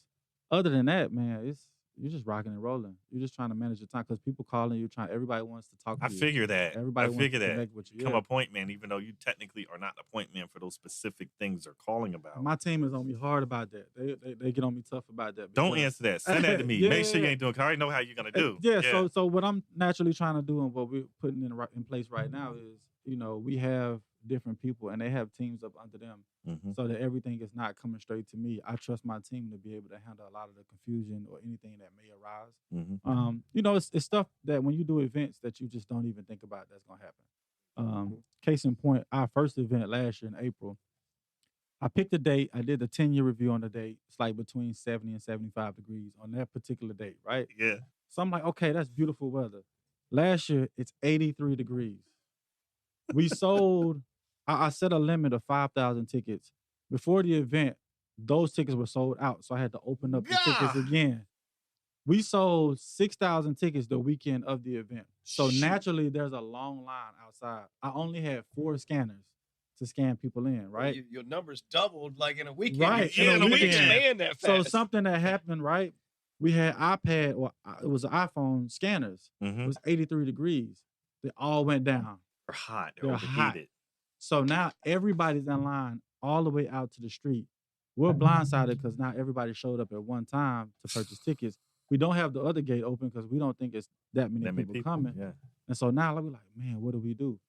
Other than that, man, you're just rocking and rolling. You're just trying to manage your time because people calling you, everybody wants to talk to you. I figure that. Everybody wants to connect with you. Become a point man, even though you technically are not a point man for those specific things they're calling about. My team is on me hard about that. They get on me tough about that. Don't answer that. Send that to me. Make sure you ain't doing, because I already know how you're going to do. Yeah. So what I'm naturally trying to do and what we're putting in place right now is, we have different people and they have teams up under them so that everything is not coming straight to me. I trust my team to be able to handle a lot of the confusion or anything that may arise. It's stuff that when you do events that you just don't even think about that's going to happen. Case in point, our first event last year in April, I picked a date. I did a 10-year review on the date. It's like between 70 and 75 degrees on that particular date, right? Yeah. So I'm like, okay, that's beautiful weather. Last year, it's 83 degrees. We sold, I set a limit of 5,000 tickets. Before the event, those tickets were sold out. So I had to open up the tickets again. We sold 6,000 tickets the weekend of the event. So naturally, there's a long line outside. I only had 4 scanners to scan people in, right? Your numbers doubled like in a weekend. Right. In a weekend. That fast. So something that happened, right? We had iPad, or it was iPhone scanners. It was 83 degrees. They all went down. They're hot. They're hot. So now everybody's in line all the way out to the street. We're blindsided because now everybody showed up at one time to purchase tickets. We don't have the other gate open because we don't think it's that many people coming. Yeah. And so now we're like, man, what do we do?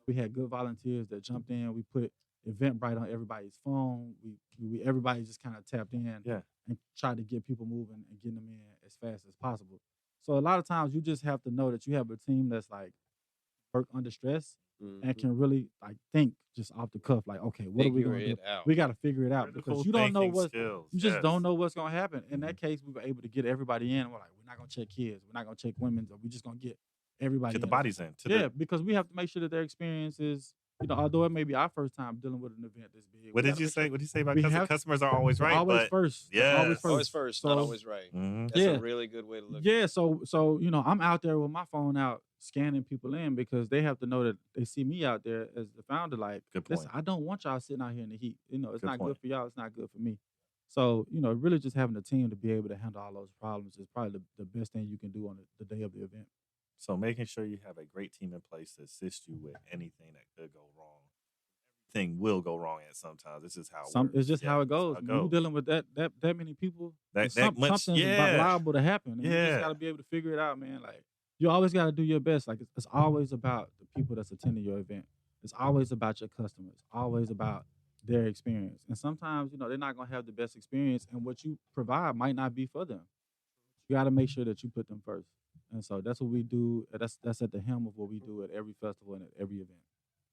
We had good volunteers that jumped in. We put Eventbrite on everybody's phone. Everybody just kind of tapped in and tried to get people moving and getting them in as fast as possible. So a lot of times you just have to know that you have a team that's like work under stress and can really like think just off the cuff, like, okay, what are we going to do? We got to figure it out because you don't know don't know what's going to happen. In that case, we were able to get everybody in. We're like, we're not going to check kids. We're not going to check women's. We're just going to get everybody. Get the bodies in. Because we have to make sure that their experience is, although it may be our first time dealing with an event this big. What did you say? What did you say about customers are always right? Always first. Yeah. Always first, so, not always right. That's a really good way to look at it. Yeah, so I'm out there with my phone out scanning people in because they have to know that they see me out there as the founder. Like, listen, I don't want y'all sitting out here in the heat. It's not good for y'all. It's not good for me. So, really just having a team to be able to handle all those problems is probably the best thing you can do on the day of the event. So making sure you have a great team in place to assist you with anything that could go wrong. Everything will go wrong at sometimes. This is how it works. It's just how it goes. When you're dealing with that many people, something's liable to happen. And you just got to be able to figure it out, man. Like, you always got to do your best. Like, it's always about the people that's attending your event. It's always about your customers. Always about their experience. And sometimes, they're not going to have the best experience, and what you provide might not be for them. You got to make sure that you put them first. And so that's what we do. That's at the helm of what we do at every festival and at every event.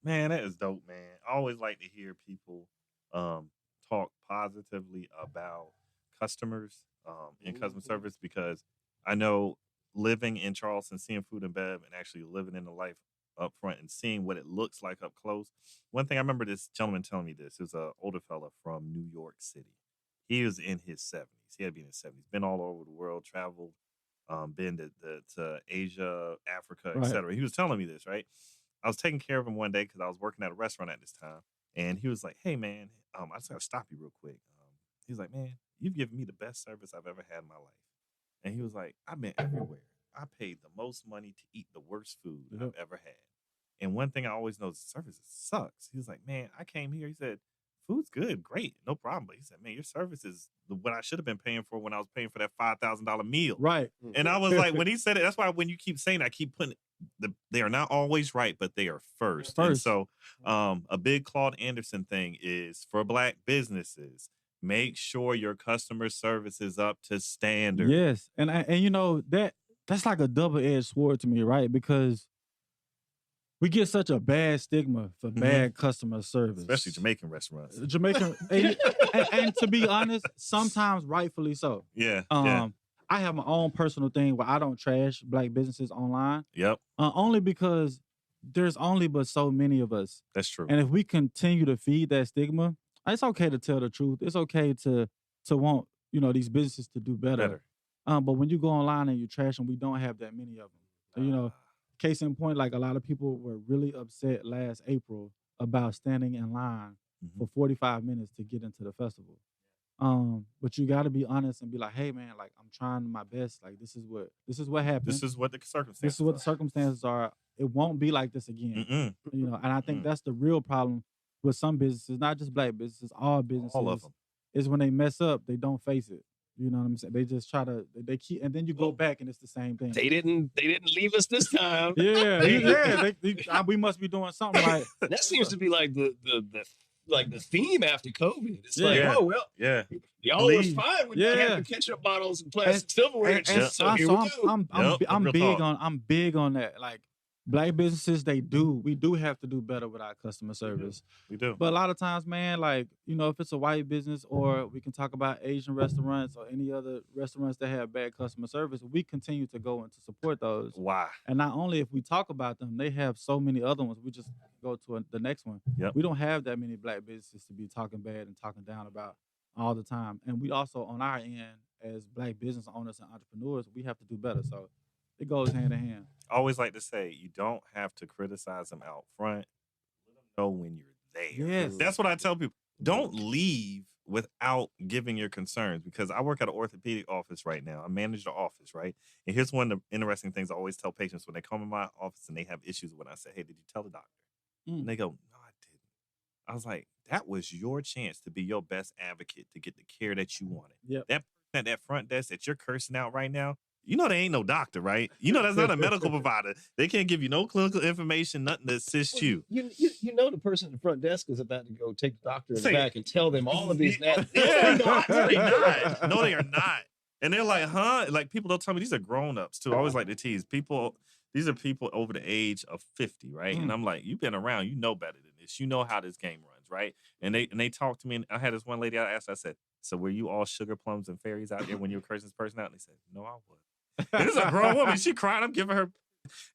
Man, that is dope, man. I always like to hear people talk positively about customers and customer service, because I know living in Charleston, seeing food and bev, and actually living in the life up front and seeing what it looks like up close. One thing I remember this gentleman telling me this. It was an older fella from New York City. He was in his 70s. He had to be in his 70s. Been all over the world, traveled, been to Asia, Africa, etc. He was telling me this, right? I was taking care of him one day because I was working at a restaurant at this time. And he was like, hey, man, I just got to stop you real quick. He was like, man, you've given me the best service I've ever had in my life. And he was like, I've been everywhere. I paid the most money to eat the worst food I've ever had. And one thing I always know is the service sucks. He was like, man, I came here. He said, food's good, great, no problem. But he said, man, your service is what I should have been paying for when I was paying for that $5,000 meal. Right. And I was like, when he said it, that's why when you keep saying it, I keep putting they are not always right, but they are first. And so a big Claude Anderson thing is for Black businesses, make sure your customer service is up to standard. Yes. And that's like a double-edged sword to me, right? Because we get such a bad stigma for bad customer service. Especially Jamaican restaurants. And to be honest, sometimes rightfully so. Yeah. I have my own personal thing where I don't trash Black businesses online. Yep. Only because there's only but so many of us. That's true. And if we continue to feed that stigma, it's okay to tell the truth. It's okay to want, these businesses to do better. But when you go online and you trash them, we don't have that many of them. Case in point, like a lot of people were really upset last April about standing in line for 45 minutes to get into the festival. But you got to be honest and be like, hey man, like I'm trying my best. Like this is what happened. This is what the circumstances. This is what the circumstances are. It won't be like this again. You know, and I think that's the real problem with some businesses, not just black businesses, all businesses. All of them. Is when they mess up, they don't face it. You know what I'm saying? They just try to, they keep, and then you go back and it's the same thing. They didn't leave us this time. We must be doing something right. That seems to be like the theme after COVID. It's like, oh well, y'all was fine when you had the ketchup bottles and plastic silverware. I'm big on that. Like black businesses, we do have to do better with our customer service. We do. But a lot of times, man, like, you know, if it's a white business or we can talk about Asian restaurants or any other restaurants that have bad customer service, we continue to go and to support those. Why? And not only if we talk about them, they have so many other ones. We just go to the next one. Yep. We don't have that many black businesses to be talking bad and talking down about all the time. And we also, on our end, as black business owners and entrepreneurs, we have to do better. So it goes hand in hand. I always like to say, you don't have to criticize them out front. Let them know when you're there. Yes. That's what I tell people. Don't leave without giving your concerns, because I work at an orthopedic office right now. I manage the office, right? And here's one of the interesting things I always tell patients when they come in my office and they have issues when I say, hey, did you tell the doctor? And they go, no, I didn't. I was like, that was your chance to be your best advocate to get the care that you wanted. Yep. That person at that front desk that you're cursing out right now, you know they ain't no doctor, right? You know that's not a medical provider. They can't give you no clinical information, nothing to assist you. You know the person at the front desk is about to go take the doctor in the back and tell them all of these. No, they're not. No, they are not. And they're like, huh? Like people don't tell me these are grown-ups too. I always like to tease people. These are people over the age of 50, right? And I'm like, you've been around, you know better than this. You know how this game runs, right? And they talk to me, and I had this one lady I asked, I said, so were you all sugar plums and fairies out there when you were cursing this person out? And they said, no, I wasn't. This is a grown woman. She cried. I'm giving her.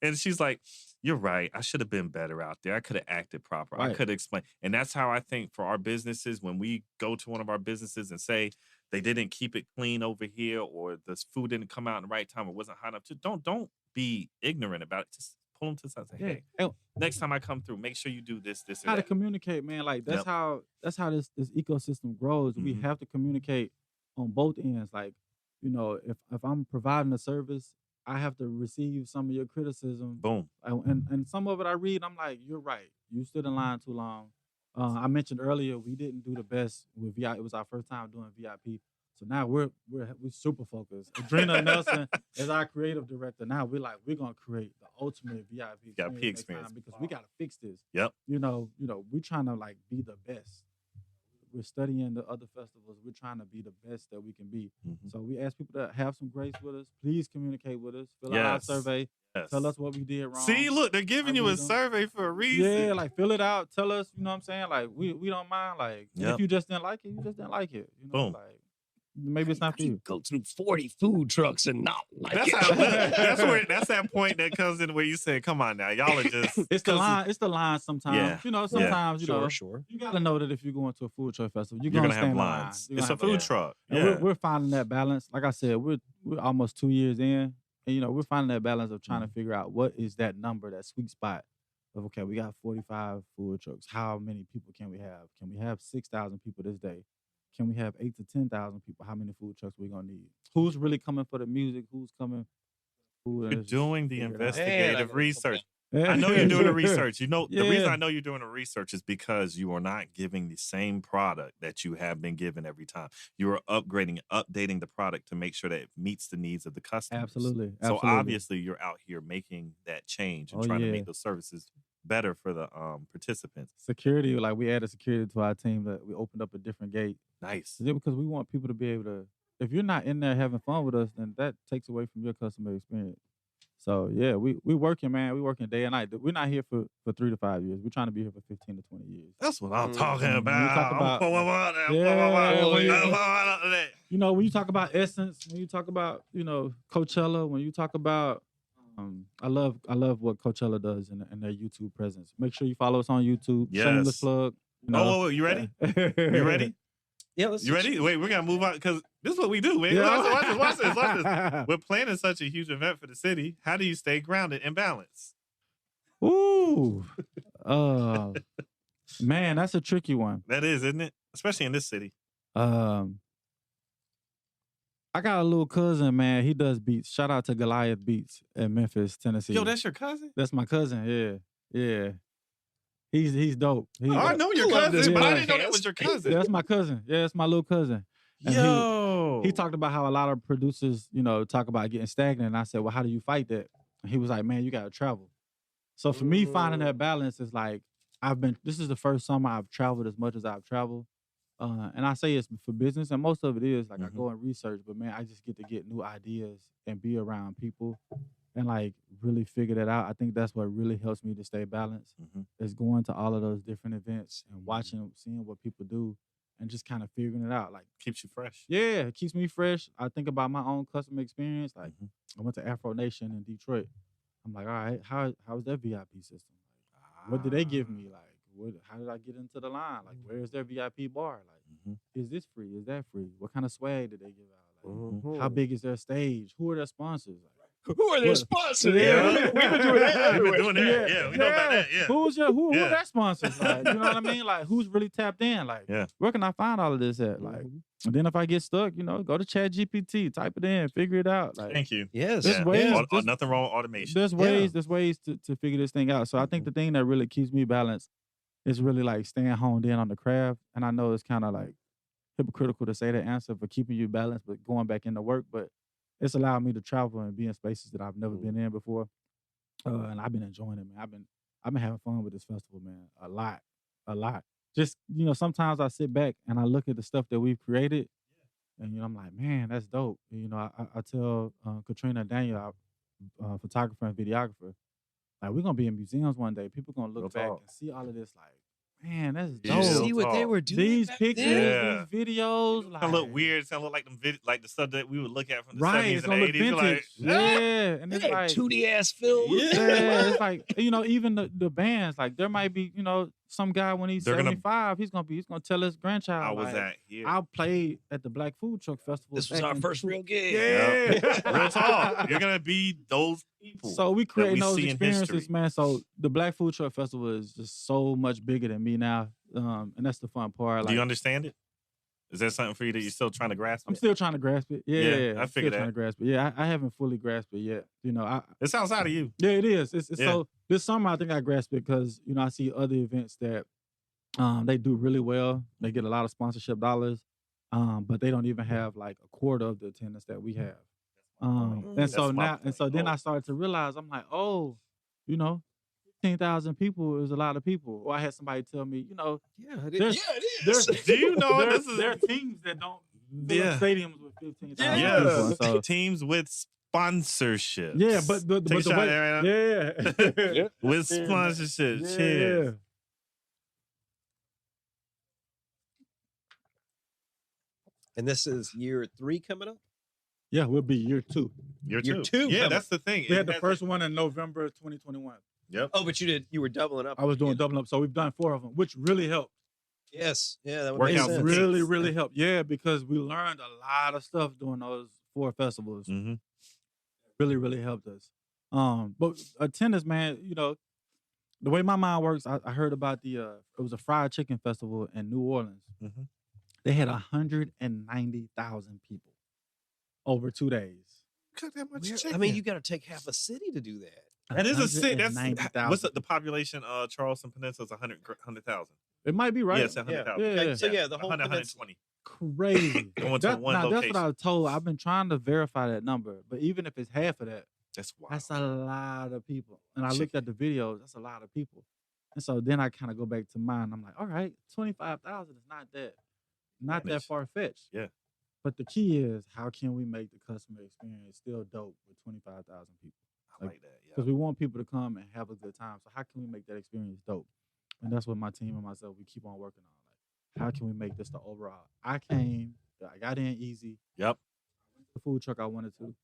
And she's like, you're right. I should have been better out there. I could have acted proper. Right. I could have explained. And that's how I think for our businesses, when we go to one of our businesses and say they didn't keep it clean over here, or the food didn't come out in the right time, or wasn't hot enough, don't be ignorant about it. Just pull them to the side and say, hey, next time I come through, make sure you do this, or how that. to communicate, man. Like that's how this ecosystem grows. We have to communicate on both ends. Like, you know, if I'm providing a service, I have to receive some of your criticism. Boom. And some of it I read, I'm like, you're right. You stood in line too long. I mentioned earlier we didn't do the best with VIP. It was our first time doing VIP. So now we're super focused. Adrena Nelson is our creative director. Now we're gonna create the ultimate VIP experience because we gotta fix this. Yep. You know, we're trying to like be the best. We're studying the other festivals. We're trying to be the best that we can be. So we ask people to have some grace with us. Please communicate with us. Fill out our survey. Tell us what we did wrong. See, look, they're giving you a survey for a reason. Yeah, like fill it out. Tell us, you know what I'm saying? Like we don't mind. Like if you just didn't like it, you just didn't like it. You know, boom. Like maybe it's not for you. Go through 40 food trucks and not like that's it. That's that point that comes in where you say, come on now, y'all are just it's the line sometimes. Yeah. You know, sometimes you know sure. you gotta know that if you're going to a food truck festival, you're gonna stand have lines. Line. It's a food truck. And we're finding that balance. Like I said, we're almost 2 years in. And you know, we're finding that balance of trying to figure out what is that number, that sweet spot of okay, we got 45 food trucks. How many people can we have? Can we have 6,000 people this day? Can we have 8,000 to 10,000 people? How many food trucks we gonna need? Who's really coming for the music? Who's coming? You're doing the investigative research. Yeah. I know you're doing the research. You know, the reason I know you're doing the research is because you are not giving the same product that you have been given every time. You are upgrading, updating the product to make sure that it meets the needs of the customers. Absolutely. So obviously you're out here making that change and trying to make those services better for the participants. Security, like we added security to our team, that we opened up a different gate. Nice. Because we want people to be able to, if you're not in there having fun with us, then that takes away from your customer experience. So yeah, we working, man. We working day and night. We're not here for 3 to 5 years. We're trying to be here for 15 to 20 years. That's what I'm talking about. You know, when you talk about Essence, when you talk about, you know, Coachella, when you talk about, I love what Coachella does in their YouTube presence. Make sure you follow us on YouTube. Yes. Shameless plug. You know. Oh, you ready? You ready? Yeah, let's. You ready? Wait, we're gonna move on because this is what we do, man. Yeah. Watch this. We're planning such a huge event for the city. How do you stay grounded and balanced? Ooh, man, that's a tricky one. That is, isn't it? Especially in this city. I got a little cousin, man. He does beats. Shout out to Goliath Beats in Memphis, Tennessee. Yo, that's your cousin? That's my cousin. Yeah. He's dope. I know your cousin, but I didn't know that was your cousin. That's my cousin. Yeah, it's my little cousin. And Yo. he talked about how a lot of producers, talk about getting stagnant. And I said, well, how do you fight that? And he was like, man, you got to travel. So for me, finding that balance is like, this is the first summer I've traveled as much as I've traveled. And I say it's for business, and most of it is like I go and research, but man, I just get to get new ideas and be around people and like really figure that out. I think that's what really helps me to stay balanced is going to all of those different events and seeing what people do and just kind of figuring it out. Like keeps you fresh. Yeah, it keeps me fresh. I think about my own customer experience. Like I went to Afro Nation in Detroit. I'm like, all right, how's their VIP system? Like, what did they give me? Like, how did I get into the line? Like, where's their VIP bar? Like, is this free? Is that free? What kind of swag did they give out? Like, how big is their stage? Who are their sponsors? Like, who are their sponsors? Yeah, we've been doing that. We've been doing that. Yeah, we know about that. Yeah. Who are their sponsors? Like, you know what I mean? Like, who's really tapped in? Like, where can I find all of this at? Like, and then if I get stuck, go to ChatGPT, type it in, figure it out. Like, thank you. Yes. There's ways. Nothing wrong with automation. There's ways to figure this thing out. So I think the thing that really keeps me balanced is really like staying honed in on the craft. And I know it's kind of like hypocritical to say that answer for keeping you balanced, but going back into work. But it's allowed me to travel and be in spaces that I've never been in before. And I've been enjoying it, man. I've been having fun with this festival, man. A lot. Just, sometimes I sit back and I look at the stuff that we've created and, I'm like, man, that's dope. I tell Katrina and Daniel, our photographer and videographer, like, we're going to be in museums one day. People going to look back and see all of this, like, man, that's dope. See what they were doing. These pictures, these videos. Like, look weird. It's gonna look like like the stuff that we would look at from the 70s it's and gonna the look 80s. vintage. Like, and it's like 2D ass film. Yeah, it's like, even the bands, like there might be, some guy when he's 75, he's gonna tell his grandchild. I was like, at here. I played at the Black Food Truck Festival. This was our first real gig. Yeah. Real talk. You're gonna be those people. So we create those see experiences, man. So the Black Food Truck Festival is just so much bigger than me now. And that's the fun part. Like, do you understand it? Is that something for you that you're still trying to grasp? I'm still trying to grasp it. Yeah, I figured that. Trying to grasp it. Yeah, I haven't fully grasped it yet. It's outside of you. Yeah, it is. It's so this summer I think I grasped it because I see other events that they do really well. They get a lot of sponsorship dollars, but they don't even have like a quarter of the attendance that we have. And so then I started to realize, I'm like, 15,000 people is a lot of people. Or I had somebody tell me, it is. Do you know there are teams that don't fill up stadiums with 15,000 people. So, teams with sponsorship. Yeah, but the way, with sponsorship. Yeah. Cheers. And this is year 3 coming up? Yeah, we'll be year 2. Year two. Yeah, that's the thing. We had the first one in November 2021. Yep. Oh, but you were doubling up. I was doing doubling up. So we've done 4 of them, which really helped. Yes. Yeah, that would Work make out sense. Really, really helped. Yeah, because we learned a lot of stuff during those 4 festivals. Mm-hmm. Really, really helped us. But attendance, man, the way my mind works, I heard about it was a fried chicken festival in New Orleans. Mm-hmm. They had 190,000 people over 2 days. Cook that much chicken. I mean, you got to take half a city to do that. That is a city. That's 190,000. what's the population? Charleston Peninsula is 100,000. It might be right. Yes, 100,000. Yeah. Okay, so the whole 120. Crazy. Going to one location. That's what I was told. I've been trying to verify that number, but even if it's half of that, that's wild. That's a lot of people. And I looked at the videos. That's a lot of people. And so then I kind of go back to mine. I'm like, all right, 25,000 is not that far fetched. Yeah. But the key is, how can we make the customer experience still dope with 25,000 people? I like that. Yeah. Because we want people to come and have a good time. So how can we make that experience dope? And that's what my team and myself, we keep on working on. Like, how can we make this the overall? I got in easy. Yep. The food truck I wanted to.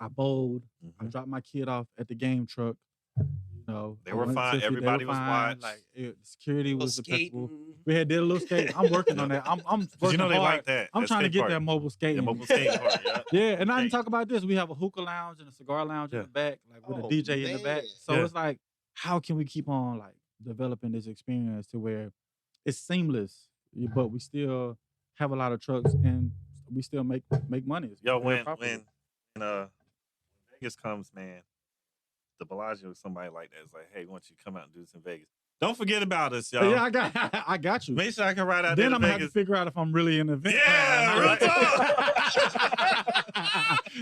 I bowled. Mm-hmm. I dropped my kid off at the game truck. They were fine. Everybody was watched. Like security was the festival. Skating. We did a little skate. I'm working on that. I'm working they hard. like that. I'm That trying to skate get park. that mobile skating. The mobile skating park. Yeah. Yeah, and I didn't talk about this. We have a hookah lounge and a cigar lounge in the back, like with a DJ in the back. So it's like, how can we keep on like developing this experience to where it's seamless, but we still have a lot of trucks and we still make money. Yo, when Vegas comes, man, the Bellagio, somebody like that is like, hey, we want you to come out and do this in Vegas. Don't forget about us, y'all. Yeah, I got you. Make sure I can ride out there. Then I'm to gonna have Vegas. to figure out if I'm really in the event. Yeah, real talk.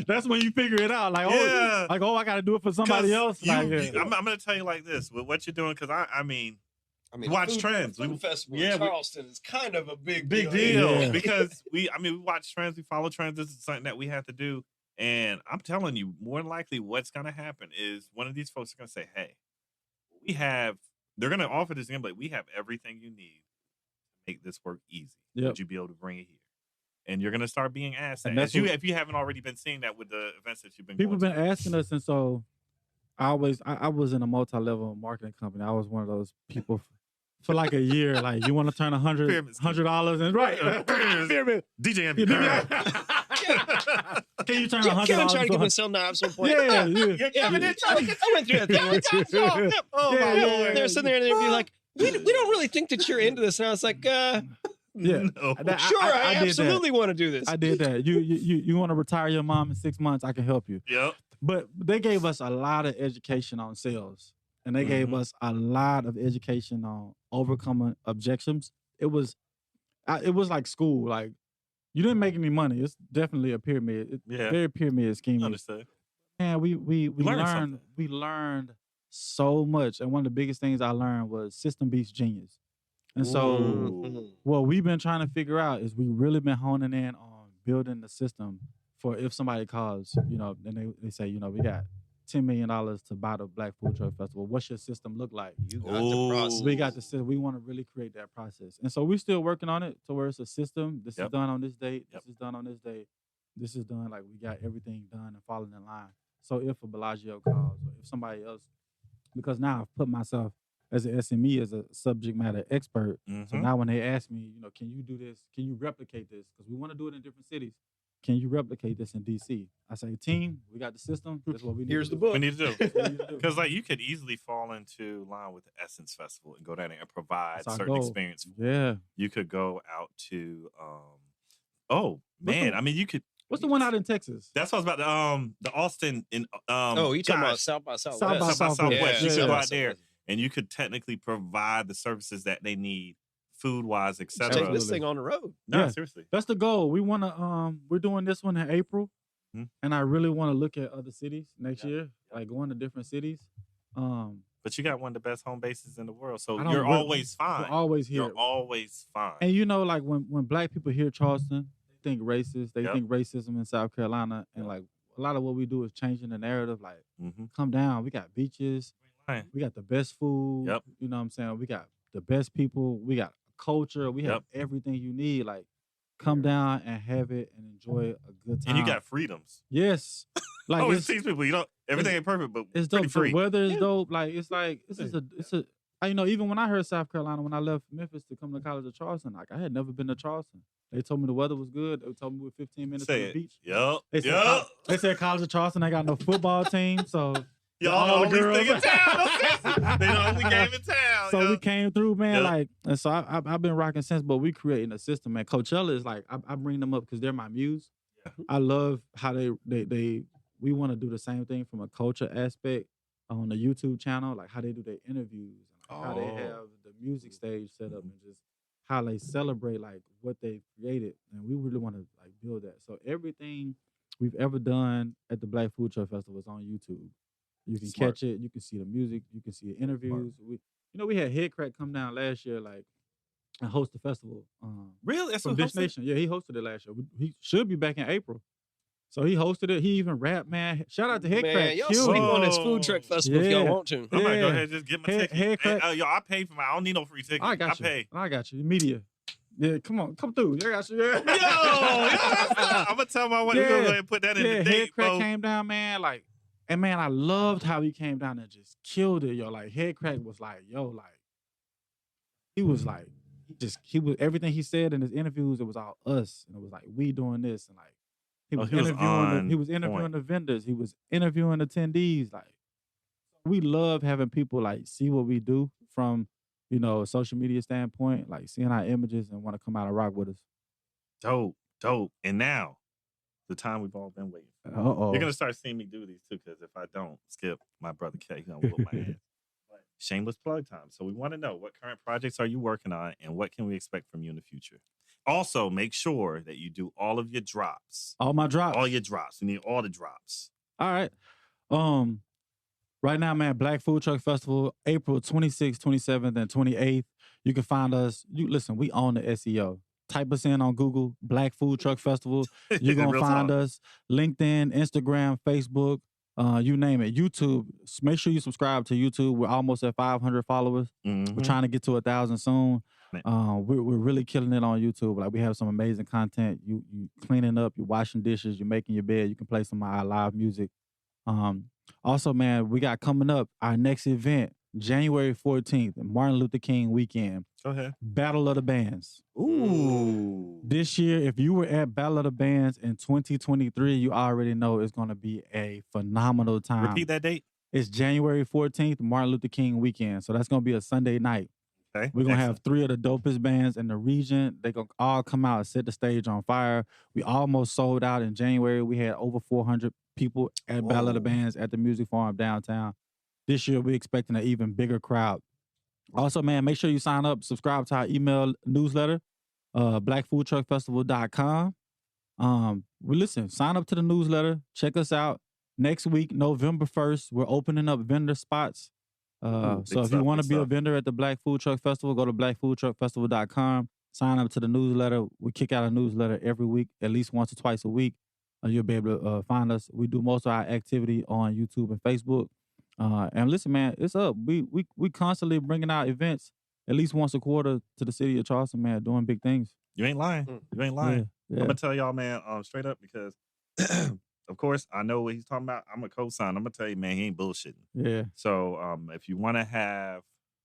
That's when you figure it out. Like, Yeah. I got to do it for somebody else. I'm gonna tell you like this with what you're doing, because I mean, watch trends. The food festival yeah, in Charleston is kind of a big deal Yeah. because we watch trends, we follow trends. This is something that we have to do, and I'm telling you, more than likely, what's gonna happen is one of these folks are gonna say, "Hey, they're gonna offer this again, but we have everything you need to make this work easy. Yep. Would you be able to bring it here?" And you're gonna start being asked that. And that's if you haven't already been seeing that with the events that you've been People going been asking us, and so I was in a multi-level marketing company. I was one of those people for like a year. Like, you want to turn $100 and right, DJ Can you turn $100? Kevin tried to get me some knives at some point. Yeah. I went through that thing. Oh my Lord! They're sitting there and they'd be like, "We don't really think that you're into this." And I was like, Yeah, No. "Sure, I did absolutely want to do this." I did that. You want to retire your mom in 6 months? I can help you. Yep. But they gave us a lot of education on sales, and they gave us a lot of education on overcoming objections. It was like school. Like, you didn't make any money. It's definitely a pyramid. Very pyramid scheme. Understood. Man, we learned learned so much, and one of the biggest things I learned was system beats genius. And so, what we've been trying to figure out is we really been honing in on building the system for if somebody calls, and they say, we got $10 million to buy the Black Food Truck Festival. What's your system look like? You got the process. We got the system. We want to really create that process. And so we're still working on it to where it's a system. This is done on this date. This is done on this date. This is done. Like, we got everything done and falling in line. So if a Bellagio calls, or if somebody else, because now I've put myself as an SME, as a subject matter expert. So now when they ask me, can you do this? Can you replicate this? Because we want to do it in different cities. Can you replicate this in DC? I say, team, we got the system. That's what we need. Here's the book. We need to do. Because you could easily fall into line with the Essence Festival and go down there and provide certain experience. Yeah. You could go out to, you could. What's the one out in Texas? That's what I was about. The Austin in. You talking about South by Southwest? South by Southwest. You could go out there and you could technically provide the services that they need, food-wise, etc. Take this thing on the road. No, seriously. That's the goal. We want to. We're doing this one in April, and I really want to look at other cities next year, like going to different cities. But you got one of the best home bases in the world, so we're always fine. We're always here. You're always fine. And like when Black people hear Charleston, they think racist. They think racism in South Carolina, and like a lot of what we do is changing the narrative. Like, come down. We got beaches. We got the best food. Yep. You know what I'm saying? We got the best people. We got culture. We have everything you need. Like, come down and have it and enjoy a good time. And you got freedoms. Yes. Like, always teach people, everything ain't perfect, but it's dope. Free. The weather is dope. Like, it's even when I heard South Carolina, when I left Memphis to come to College of Charleston, like, I had never been to Charleston. They told me the weather was good. They told me we were 15 minutes from the beach. They said College of Charleston, they got no football team, so y'all the only thing in town. They the only game in town. So we came through, man. Like, and so I've been rocking since, but we creating a system, man. Coachella is like, I bring them up because they're my muse. I love how we want to do the same thing from a culture aspect on the YouTube channel, like how they do their interviews, and how they have the music stage set up, and just how they celebrate like what they created. And we really want to like build that. So everything we've ever done at the Black Food Truck Festival is on YouTube. You can catch it. You can see the music. You can see the interviews. We had Head Crack come down last year, like, and host the festival. Really? That's from Dish Nation. Yeah, he hosted it last year. He should be back in April. So he hosted it. He even rapped, man. Shout out to Head Crack. Y'all sleep on this food truck festival if y'all want to. I might go ahead and just get my ticket. Head Crack. I paid for my. I don't need no free ticket. I got you. I got you. Media. Yeah, come through. I got you. Yeah. I'm gonna tell my wife to go ahead and put that in the date. Head Crack came down, man. Like, and man, I loved how he came down and just killed it, yo. Like, Head Crack was like, he was like, he was everything he said in his interviews. It was all us, and it was like we doing this, and like he was interviewing the vendors. He was interviewing attendees. Like, we love having people like see what we do from, a social media standpoint, like seeing our images and want to come out and rock with us. Dope. Dope. And now, the time we've all been waiting for. Uh-oh. You're going to start seeing me do these too, because if I don't, Skip, my brother K, he's going to whoop my ass. But shameless plug time. So we want to know, what current projects are you working on and what can we expect from you in the future? Also, make sure that you do all of your drops. All my drops. All your drops. We need all the drops. All right. Right now, man, Black Food Truck Festival, April 26th, 27th, and 28th. You can find us. Listen, we own the SEO. Type us in on Google, Black Food Truck Festival. You're going to find us. LinkedIn, Instagram, Facebook, you name it. YouTube. Make sure you subscribe to YouTube. We're almost at 500 followers. Mm-hmm. We're trying to get to 1,000 soon. We're really killing it on YouTube. Like, we have some amazing content. You cleaning up, you washing dishes, you're making your bed. You can play some of our live music. Also, man, we got coming up our next event, January 14th, Martin Luther King weekend. Go ahead. Battle of the Bands. Ooh. This year, if you were at Battle of the Bands in 2023, you already know it's going to be a phenomenal time. Repeat that date. It's January 14th, Martin Luther King weekend. So that's going to be a Sunday night. Okay. We're going to have 3 of the dopest bands in the region. They're going to all come out and set the stage on fire. We almost sold out in January. We had over 400 people at Battle of the Bands at the Music Forum downtown. This year, we're expecting an even bigger crowd. Also, man, make sure you sign up, subscribe to our email newsletter, blackfoodtruckfestival.com. Sign up to the newsletter. Check us out. Next week, November 1st, we're opening up vendor spots. So if you want to be a vendor at the Black Food Truck Festival, go to blackfoodtruckfestival.com. Sign up to the newsletter. We kick out a newsletter every week, at least once or twice a week. You'll be able to find us. We do most of our activity on YouTube and Facebook. And listen, man, it's up. We constantly bringing out events at least once a quarter to the city of Charleston, man, doing big things. You ain't lying. You ain't lying. Yeah. I'm going to tell y'all, man, straight up, because, of course, I know what he's talking about. I'm a co-sign. I'm going to tell you, man, he ain't bullshitting. Yeah. So if you want to have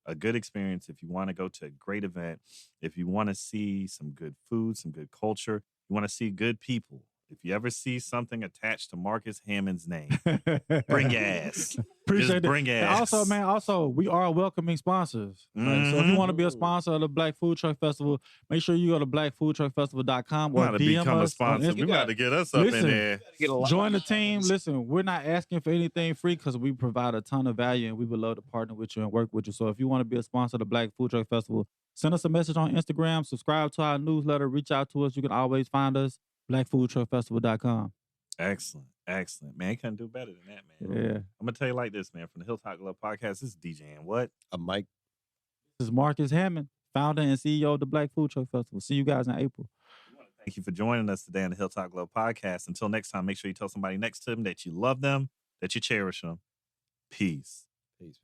a good experience, if you want to go to a great event, if you want to see some good food, some good culture, you want to see good people, if you ever see something attached to Marcus Hammond's name, bring your ass. Appreciate Just bring your ass. And also, we are welcoming sponsors. Right? So if you want to be a sponsor of the Black Food Truck Festival, make sure you go to blackfoodtruckfestival.com or DM us. We got to get us up in there. Join the team. Listen, we're not asking for anything free because we provide a ton of value and we would love to partner with you and work with you. So if you want to be a sponsor of the Black Food Truck Festival, send us a message on Instagram, subscribe to our newsletter, reach out to us. You can always find us. blackfoodtruckfestival.com. Excellent. Man, you couldn't do better than that, man. Yeah. I'm going to tell you like this, man. From the Hilltop Glove Podcast, this is DJ and what? I'm Mike. This is Marcus Hammond, founder and CEO of the Black Food Truck Festival. See you guys in April. Thank you for joining us today on the Hilltop Glove Podcast. Until next time, make sure you tell somebody next to them that you love them, that you cherish them. Peace. Peace.